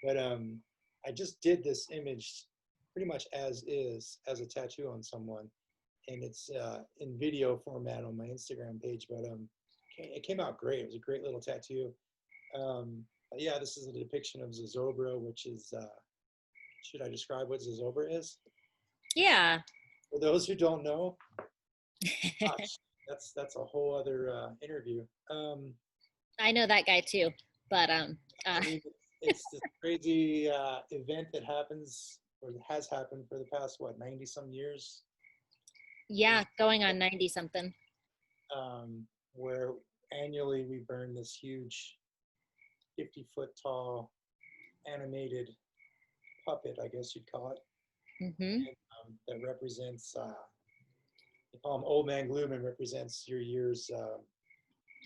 But I just did this image pretty much as is, as a tattoo on someone. And it's in video format on my Instagram page. But it came out great. It was a great little tattoo. But yeah, this is a depiction of Zozobra, which is, should I describe what Zozobra is? Yeah. For those who don't know, gosh, that's a whole other interview. I know that guy too, but I mean, it's this crazy event that happens or has happened for the past 90 some years. Yeah, going on 90 something. Where annually we burn this huge 50-foot tall animated puppet, I guess you'd call it. Mm-hmm. And, that represents, they call him Old Man Gloom, and represents your year's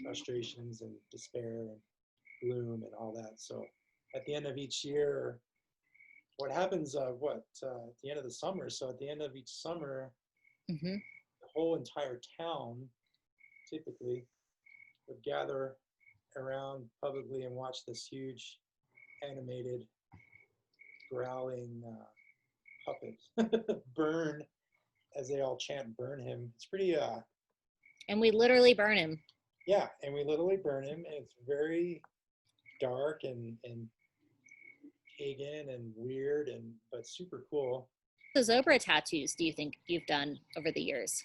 frustrations and despair and gloom and all that. So at the end of each year, what happens, at the end of the summer, so at the end of each summer, Mm-hmm. the whole entire town typically would gather around publicly and watch this huge animated growling puppet burn, as they all chant burn him. It's pretty And we literally burn him. yeah, and we literally burn him, and it's very dark and pagan and weird, and but super cool. Zozobra tattoos do you think you've done over the years?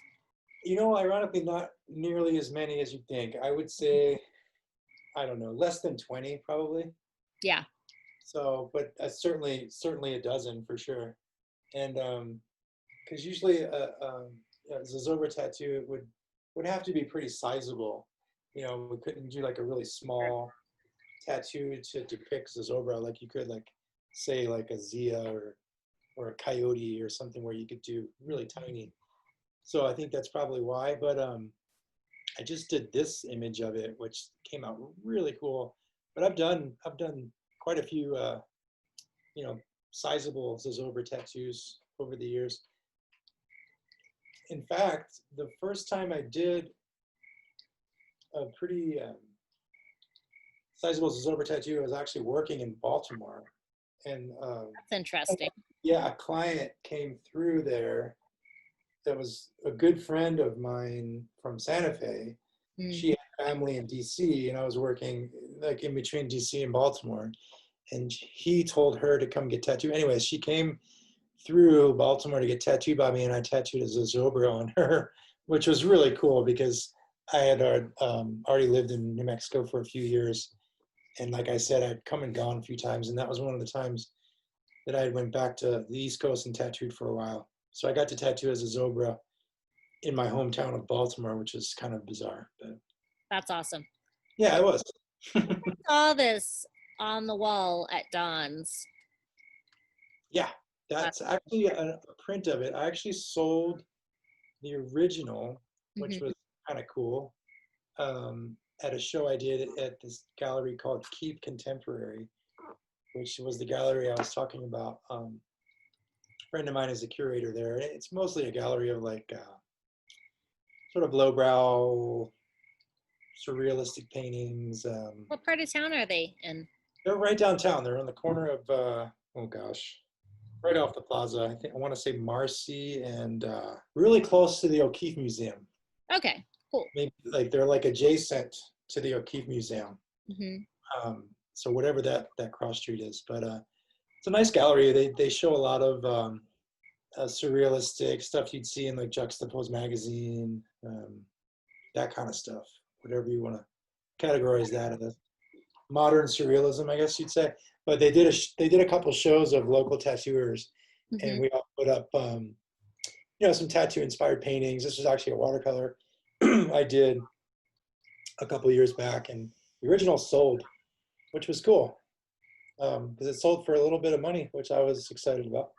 You know, ironically, not nearly as many as you'd think. I would say, I don't know, less than 20 probably. Yeah. So, but certainly a dozen for sure. And because usually a Zozobra tattoo would have to be pretty sizable. You know, we couldn't do like a really small tattoo to depict Zozobra like you could, like, say, like a Zia or a coyote or something where you could do really tiny. So I think that's probably why. But I just did this image of it, which came out really cool. But I've done quite a few you know, sizable Zozobra tattoos over the years. In fact, the first time I did a pretty sizable Zozobra tattoo, I was actually working in Baltimore, and That's interesting. yeah, a client came through there that was a good friend of mine from Santa Fe. She had family in DC, and I was working like in between DC and Baltimore. And he told her to come get tattooed. Anyways, she came through Baltimore to get tattooed by me, and I tattooed a Zozobra on her, which was really cool because I had already lived in New Mexico for a few years. And like I said, I'd come and gone a few times, and that was one of the times that I went back to the East Coast and tattooed for a while. So I got to tattoo as a Zozobra in my hometown of Baltimore, which is kind of bizarre. But That's awesome. yeah, it was. I saw this on the wall at Don's. Yeah, that's actually a print of it. I actually sold the original, which was kind of cool, at a show I did at this gallery called Keep Contemporary, which was the gallery I was talking about. A friend of mine is a curator there. It's mostly a gallery of like sort of lowbrow, surrealistic paintings. What part of town are they in? They're right downtown. They're on the corner of, oh gosh, right off the plaza. I want to say Marcy and really close to the O'Keeffe Museum. Okay, cool. Maybe like they're like adjacent to the O'Keeffe Museum. So whatever that cross street is, but it's a nice gallery. They show a lot of surrealistic stuff you'd see in like Juxtapose magazine, that kind of stuff. Whatever you want to categorize that as. Modern surrealism, I guess you'd say. But they did a couple shows of local tattooers, and we all put up you know, some tattoo inspired paintings. This was actually a watercolor I did a couple of years back, and the original sold, which was cool because it sold for a little bit of money, which I was excited about.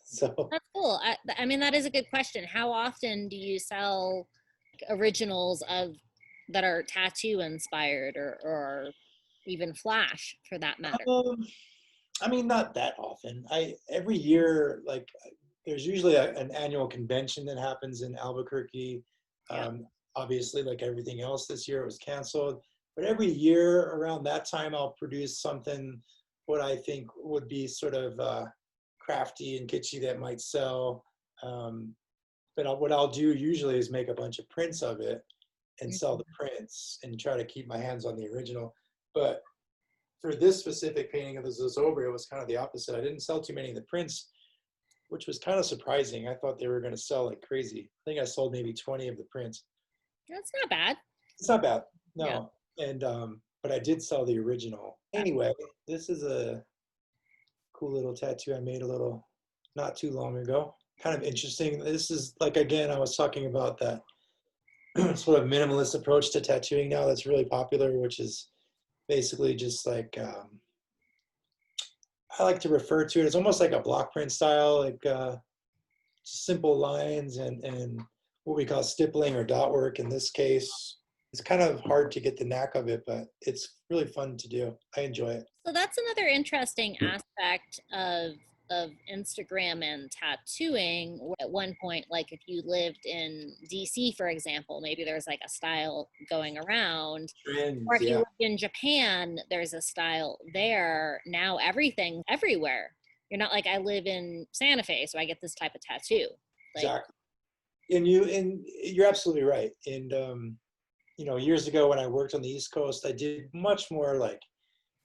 So that's cool. I mean, that is a good question. How often do you sell originals of that are tattoo inspired or even flash for that matter? I mean, not that often. Every year, like, there's usually an annual convention that happens in Albuquerque. Obviously, like everything else this year, it was canceled. But every year around that time, I'll produce something what I think would be sort of crafty and kitschy that might sell. But what I'll do usually is make a bunch of prints of it and sell the prints and try to keep my hands on the original. But for this specific painting of the Zozobra, it was kind of the opposite. I didn't sell too many of the prints, which was kind of surprising. I thought they were going to sell like crazy. I think I sold maybe 20 of the prints. That's not bad. It's not bad, no. Yeah. And but I did sell the original. Anyway, this is a cool little tattoo I made not too long ago. Kind of interesting. This is like, again, I was talking about that sort of minimalist approach to tattooing now that's really popular, which is basically just like, I like to refer to it as almost like a block print style, like simple lines and what we call stippling or dot work in this case. It's kind of hard to get the knack of it, but it's really fun to do. I enjoy it. So that's another interesting aspect of Instagram and tattooing. At one point, like if you lived in DC, for example, maybe there's like a style going around. Trends, or if you lived in Japan, there's a style there. Now everything's everywhere. You're not like, I live in Santa Fe, so I get this type of tattoo. Like, Exactly. And you're absolutely right. And you know, years ago when I worked on the East Coast, I did much more like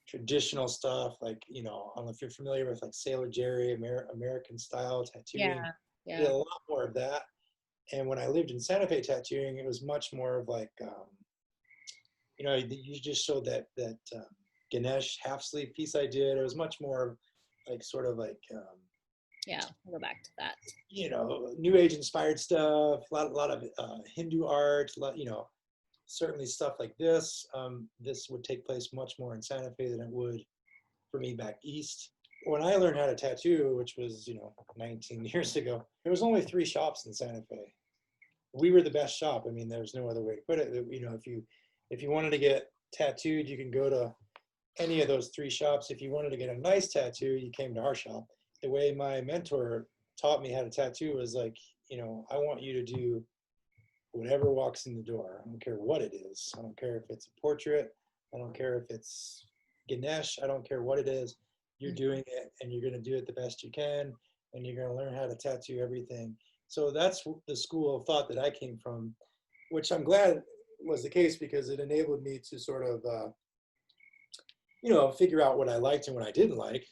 traditional stuff, like, you know, I don't know if you're familiar with like Sailor Jerry, American style tattooing. yeah, I did yeah, a lot more of that. And when I lived in Santa Fe tattooing, it was much more of like, you know, you just showed that Ganesh half sleeve piece I did. It was much more like sort of like, yeah. We'll go back to that. you know, New Age inspired stuff, a lot of Hindu art, you know, certainly stuff like this. This would take place much more in Santa Fe than it would for me back east. When I learned how to tattoo, which was, you know, 19 years ago, there was only 3 shops in Santa Fe. We were the best shop. I mean, there's no other way to put it. You know, if you wanted to get tattooed, you can go to any of those 3 shops. If you wanted to get a nice tattoo, you came to our shop. The way my mentor taught me how to tattoo was like, you know, I want you to do whatever walks in the door. I don't care what it is. I don't care if it's a portrait. I don't care if it's Ganesh. I don't care what it is. You're doing it, and you're going to do it the best you can, and you're going to learn how to tattoo everything. So that's the school of thought that I came from, which I'm glad was the case, because it enabled me to sort of, you know, figure out what I liked and what I didn't like.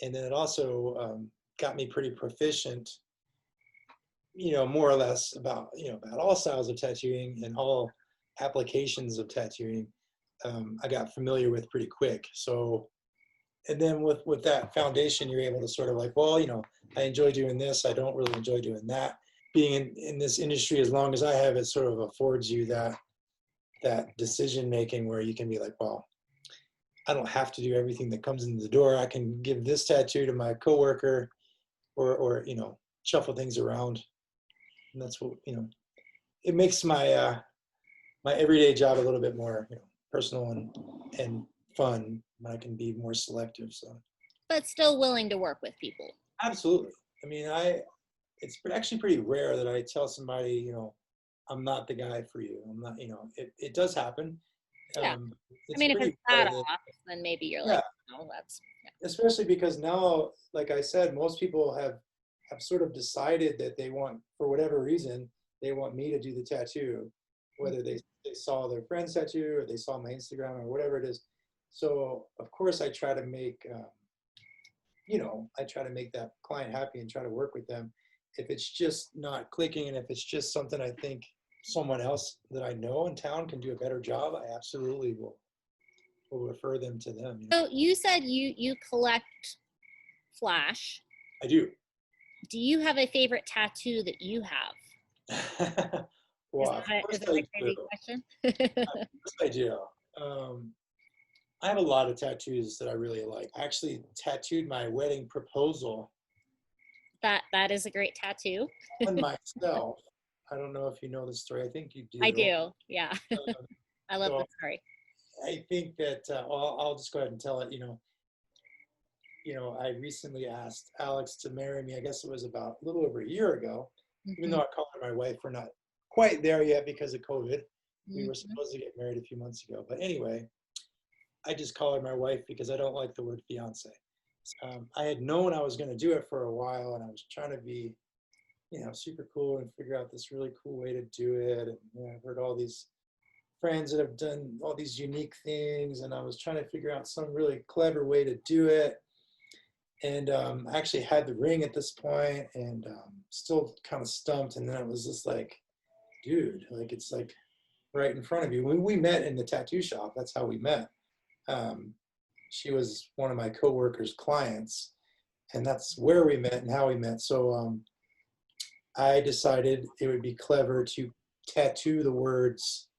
And then it also got me pretty proficient, you know, more or less about, you know, about all styles of tattooing and all applications of tattooing. I got familiar with pretty quick. So, and then with that foundation, you're able to sort of like, well, you know, I enjoy doing this. I don't really enjoy doing that. Being in this industry as long as I have, it sort of affords you that decision making where you can be like, well, I don't have to do everything that comes in the door. I can give this tattoo to my coworker, or you know, shuffle things around. And that's what, you know, it makes my my everyday job a little bit more, you know, personal and fun when I can be more selective. So, But still willing to work with people. absolutely. I mean, it's actually pretty rare that I tell somebody, you know, I'm not the guy for you. I'm not, you know, it does happen. Yeah. I It's mean, if pretty it's that rare that, off, then maybe you're yeah, like, no, that's, yeah. especially because now, like I said, most people have sort of decided that they want, for whatever reason, they want me to do the tattoo, whether they saw their friend's tattoo or they saw my Instagram or whatever it is. So of course I try to make, you know, I try to make that client happy and try to work with them. If it's just not clicking, and if it's just something I think someone else that I know in town can do a better job, I absolutely will refer them to them. You know? So you said you collect flash. I do. Do you have a favorite tattoo that you have? Well, of Is course that I a do. crazy question? Of course I do. I have a lot of tattoos that I really like. I actually tattooed my wedding proposal That is a great tattoo. on myself. I don't know if you know the story. I think you do. I do. Yeah. Um, I love so the story. I think that I'll just go ahead and tell it. You know, I recently asked Alex to marry me. I guess it was about a little over a year ago. Even though I called her my wife, we're not quite there yet because of COVID. We were supposed to get married a few months ago, but anyway, I just call her my wife because I don't like the word fiance. I had known I was going to do it for a while, and I was trying to be, you know, super cool and figure out this really cool way to do it. And you know, I've heard all these friends that have done all these unique things, and I was trying to figure out some really clever way to do it. And I actually had the ring at this point, and still kind of stumped. And then it was just like, dude, like it's like right in front of you. We met in the tattoo shop. That's how we met. She was one of my coworkers' clients, and that's where we met and how we met. So I decided it would be clever to tattoo the words,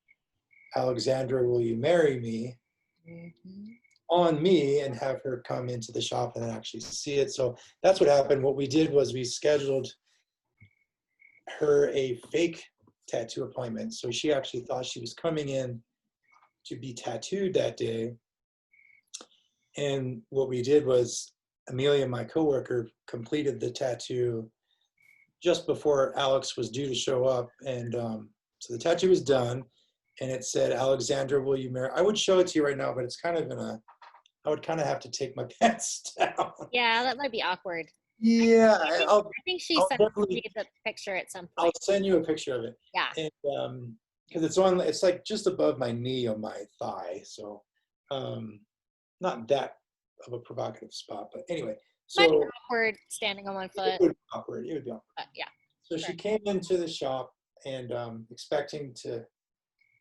"Alexandra, will you marry me?" on me, and have her come into the shop and actually see it. So that's what happened. What we did was we scheduled her a fake tattoo appointment. So she actually thought she was coming in to be tattooed that day. And what we did was Amelia, my coworker, completed the tattoo just before Alex was due to show up. And so the tattoo was done, and it said, "Alexandra, will you marry?" I would show it to you right now, but it's kind of in a I would kind of have to take my pants down. Yeah, that might be awkward. Yeah, I think she I'll sent definitely, me the picture at some I'll point. send you a picture of it. Yeah. And because it's like just above my knee on my thigh, so not that of a provocative spot, but anyway. Might be So awkward standing on one foot. it would be awkward. It would be awkward. Yeah. So sure. she came into the shop and expecting to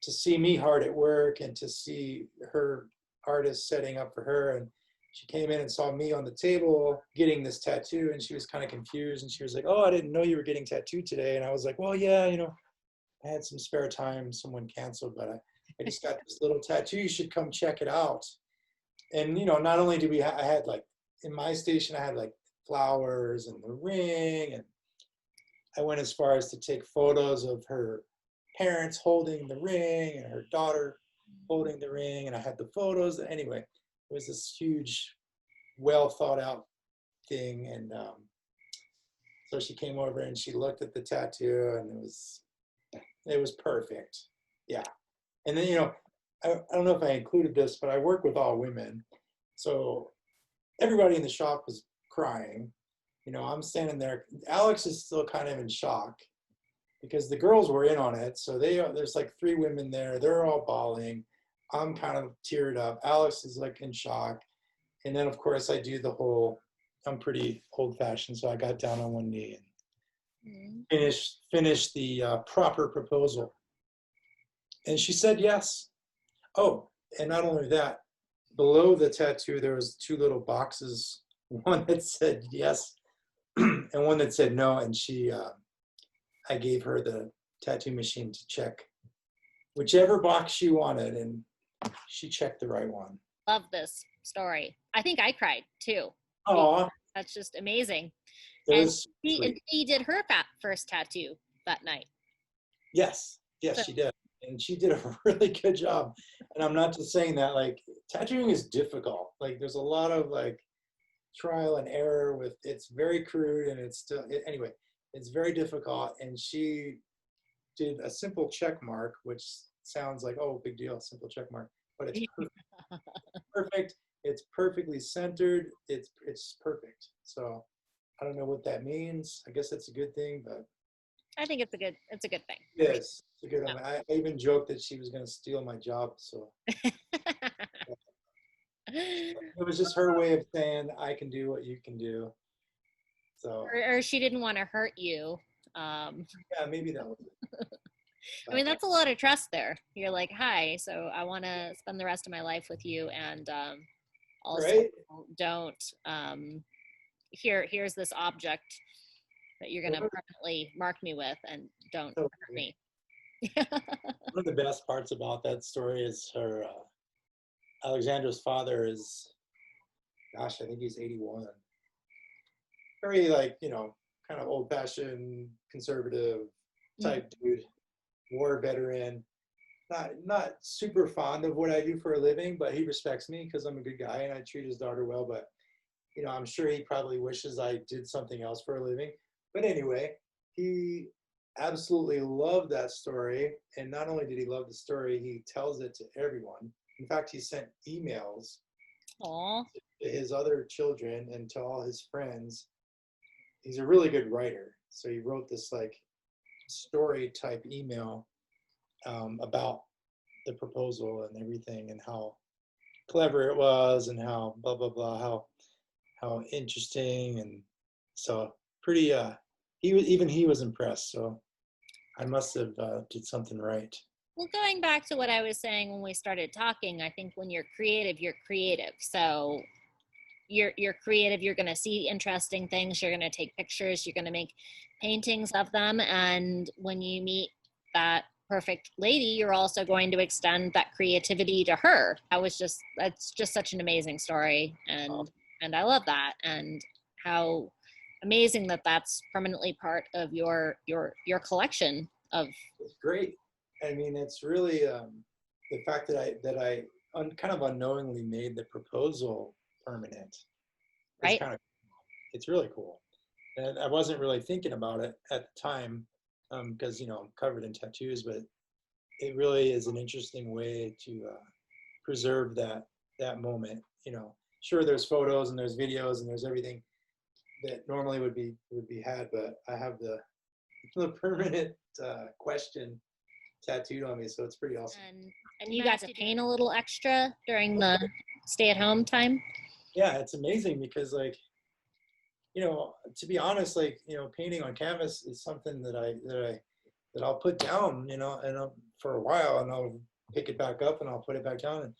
see me hard at work and to see her artist setting up for her. And she came in and saw me on the table getting this tattoo, and she was kind of confused. And she was like, "Oh, I didn't know you were getting tattooed today." And I was like, "Well, yeah, I had some spare time. Someone canceled, but I just got this little tattoo. You should come check it out." And not only did I had like in my station, I had like flowers and the ring, and I went as far as to take photos of her parents holding the ring and her daughter holding the ring, and I had the photos. Anyway, it was this huge, well thought out thing. And so she came over and she looked at the tattoo, and it was perfect. Yeah. And then I don't know if I included this, but I work with all women, so everybody in the shop was crying. I'm standing there. Alex is still kind of in shock because the girls were in on it. So there's like 3 women there. They're all bawling. I'm kind of teared up. Alex is like in shock. And then of course I do the whole, I'm pretty old fashioned. So I got down on one knee and finished the proper proposal. And she said yes. Oh, and not only that, below the tattoo, there was 2 little boxes, one that said yes and one that said no. And I gave her the tattoo machine to check whichever box she wanted, and she checked the right one. Love this story. I think I cried too. Oh, that's just amazing. And she did her first tattoo that night. Yes, she did. And she did a really good job. And I'm not just saying that, like, tattooing is difficult. Like, there's a lot of like trial and error with, it's very crude, and anyway, it's very difficult. And she did a simple check mark, which sounds like, oh, big deal, simple check mark, but it's perfect. It's perfectly centered. It's perfect. So I don't know what that means. I guess that's a good thing, but I think it's a good thing. Yes, it's a good one. I even joked that she was going to steal my job. So it was just her way of saying, I can do what you can do. So or she didn't want to hurt you. Yeah, maybe that was it. I mean, that's a lot of trust there. You're like, hi, so I want to spend the rest of my life with you, and also right? don't here's this object that you're going to permanently mark me with, and don't hurt me. One of the best parts about that story is her Alexandra's father is, gosh, I think he's 81. Very like, kind of old-fashioned, conservative type dude, war veteran. Not super fond of what I do for a living, but he respects me because I'm a good guy and I treat his daughter well. But I'm sure he probably wishes I did something else for a living. But anyway, he absolutely loved that story. And not only did he love the story, he tells it to everyone. In fact, he sent emails to his other children and to all his friends. He's a really good writer. So he wrote this like story type email about the proposal and everything, and how clever it was, and how blah blah blah, how interesting. And so pretty he was impressed. So I must have did something right. Well, going back to what I was saying when we started talking, I think when you're creative. So you're creative, you're going to see interesting things, you're going to take pictures, you're going to make paintings of them, and when you meet that perfect lady, you're also going to extend that creativity to her. That's just such an amazing story, and I love that, and how amazing that that's permanently part of your collection of. It's great. I mean, it's really the fact that I kind of unknowingly made the proposal permanent. Right. It's really cool. And I wasn't really thinking about it at the time because, I'm covered in tattoos, but it really is an interesting way to preserve that that moment, sure, there's photos and there's videos and there's everything that normally would be had, but I have the permanent question tattooed on me, so it's pretty awesome. And you got to paint a little extra during the stay-at-home time? Yeah, it's amazing because, like, to be honest, like, painting on canvas is something that I'll put down, for a while, and I'll pick it back up and I'll put it back down,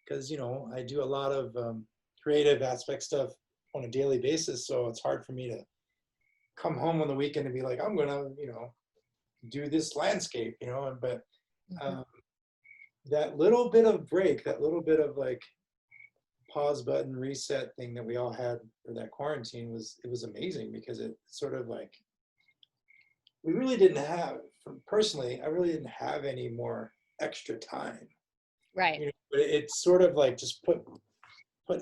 because I do a lot of creative aspect stuff on a daily basis, so it's hard for me to come home on the weekend and be like, I'm gonna do this landscape, but that little bit of break, that little bit of like pause button reset thing that we all had for that quarantine it was amazing, because it sort of like, we really didn't have, personally, I really didn't have any more extra time. Right. But it's sort of like just put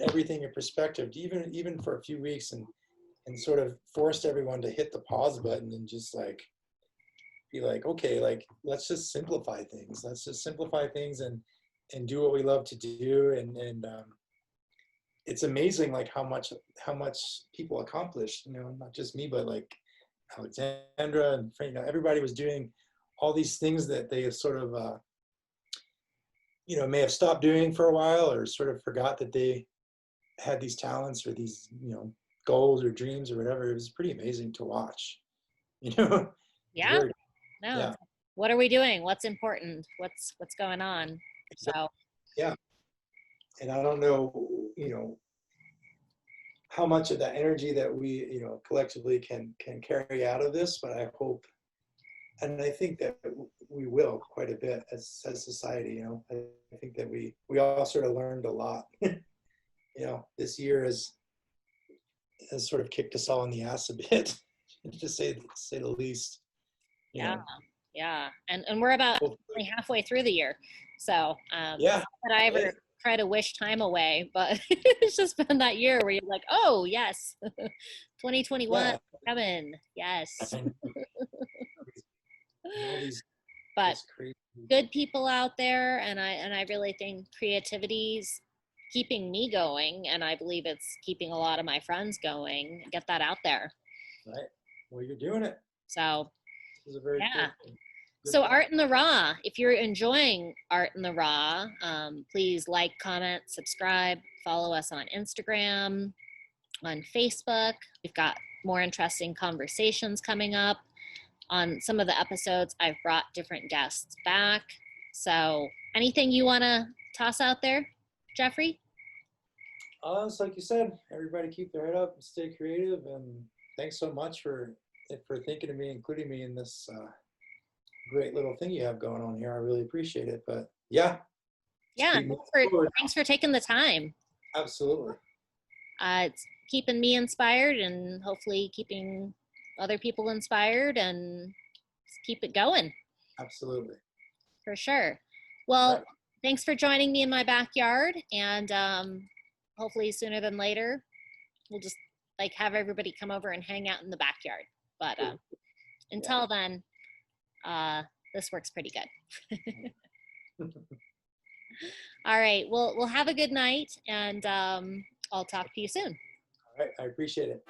everything in perspective, even for a few weeks, and sort of forced everyone to hit the pause button and just like be like, okay, like, let's just simplify things. Let's just simplify things and do what we love to do. And it's amazing, like, how much people accomplished, not just me, but like Alexandra and everybody was doing all these things that they sort of, may have stopped doing for a while, or sort of forgot that they had these talents or these, goals or dreams or whatever. It was pretty amazing to watch, Yeah. Very, No. yeah. What are we doing? What's important? What's going on? So. Yeah. And I don't know, how much of that energy that we, collectively can carry out of this, but I hope, and I think that we will quite a bit as society. I think that we all sort of learned a lot. This year has sort of kicked us all in the ass a bit, to say the least. Yeah. And we're about halfway through the year, so yeah. Not that I ever try to wish time away, but it's just been that year where you're like, oh yes, 2021 coming, yes. But good people out there, and I really think creativity's keeping me going, and I believe it's keeping a lot of my friends going. Get that out there. Right. Well, you're doing it. So this is a very yeah. Good So point. Art in the Raw, if you're enjoying Art in the Raw, please like, comment, subscribe, follow us on Instagram, on Facebook. We've got more interesting conversations coming up. On some of the episodes, I've brought different guests back. So anything you want to toss out there, Jeffrey? It's like you said, everybody keep their head up and stay creative. And thanks so much for thinking of me, including me in this great little thing you have going on here. I really appreciate it. But yeah. Yeah, thanks for taking the time. Absolutely. It's keeping me inspired, and hopefully keeping other people inspired, and keep it going. Absolutely. For sure. Well, thanks for joining me in my backyard, and hopefully sooner than later, we'll just like have everybody come over and hang out in the backyard. But until then, this works pretty good. All right. Well, we'll have a good night, and I'll talk to you soon. All right. I appreciate it.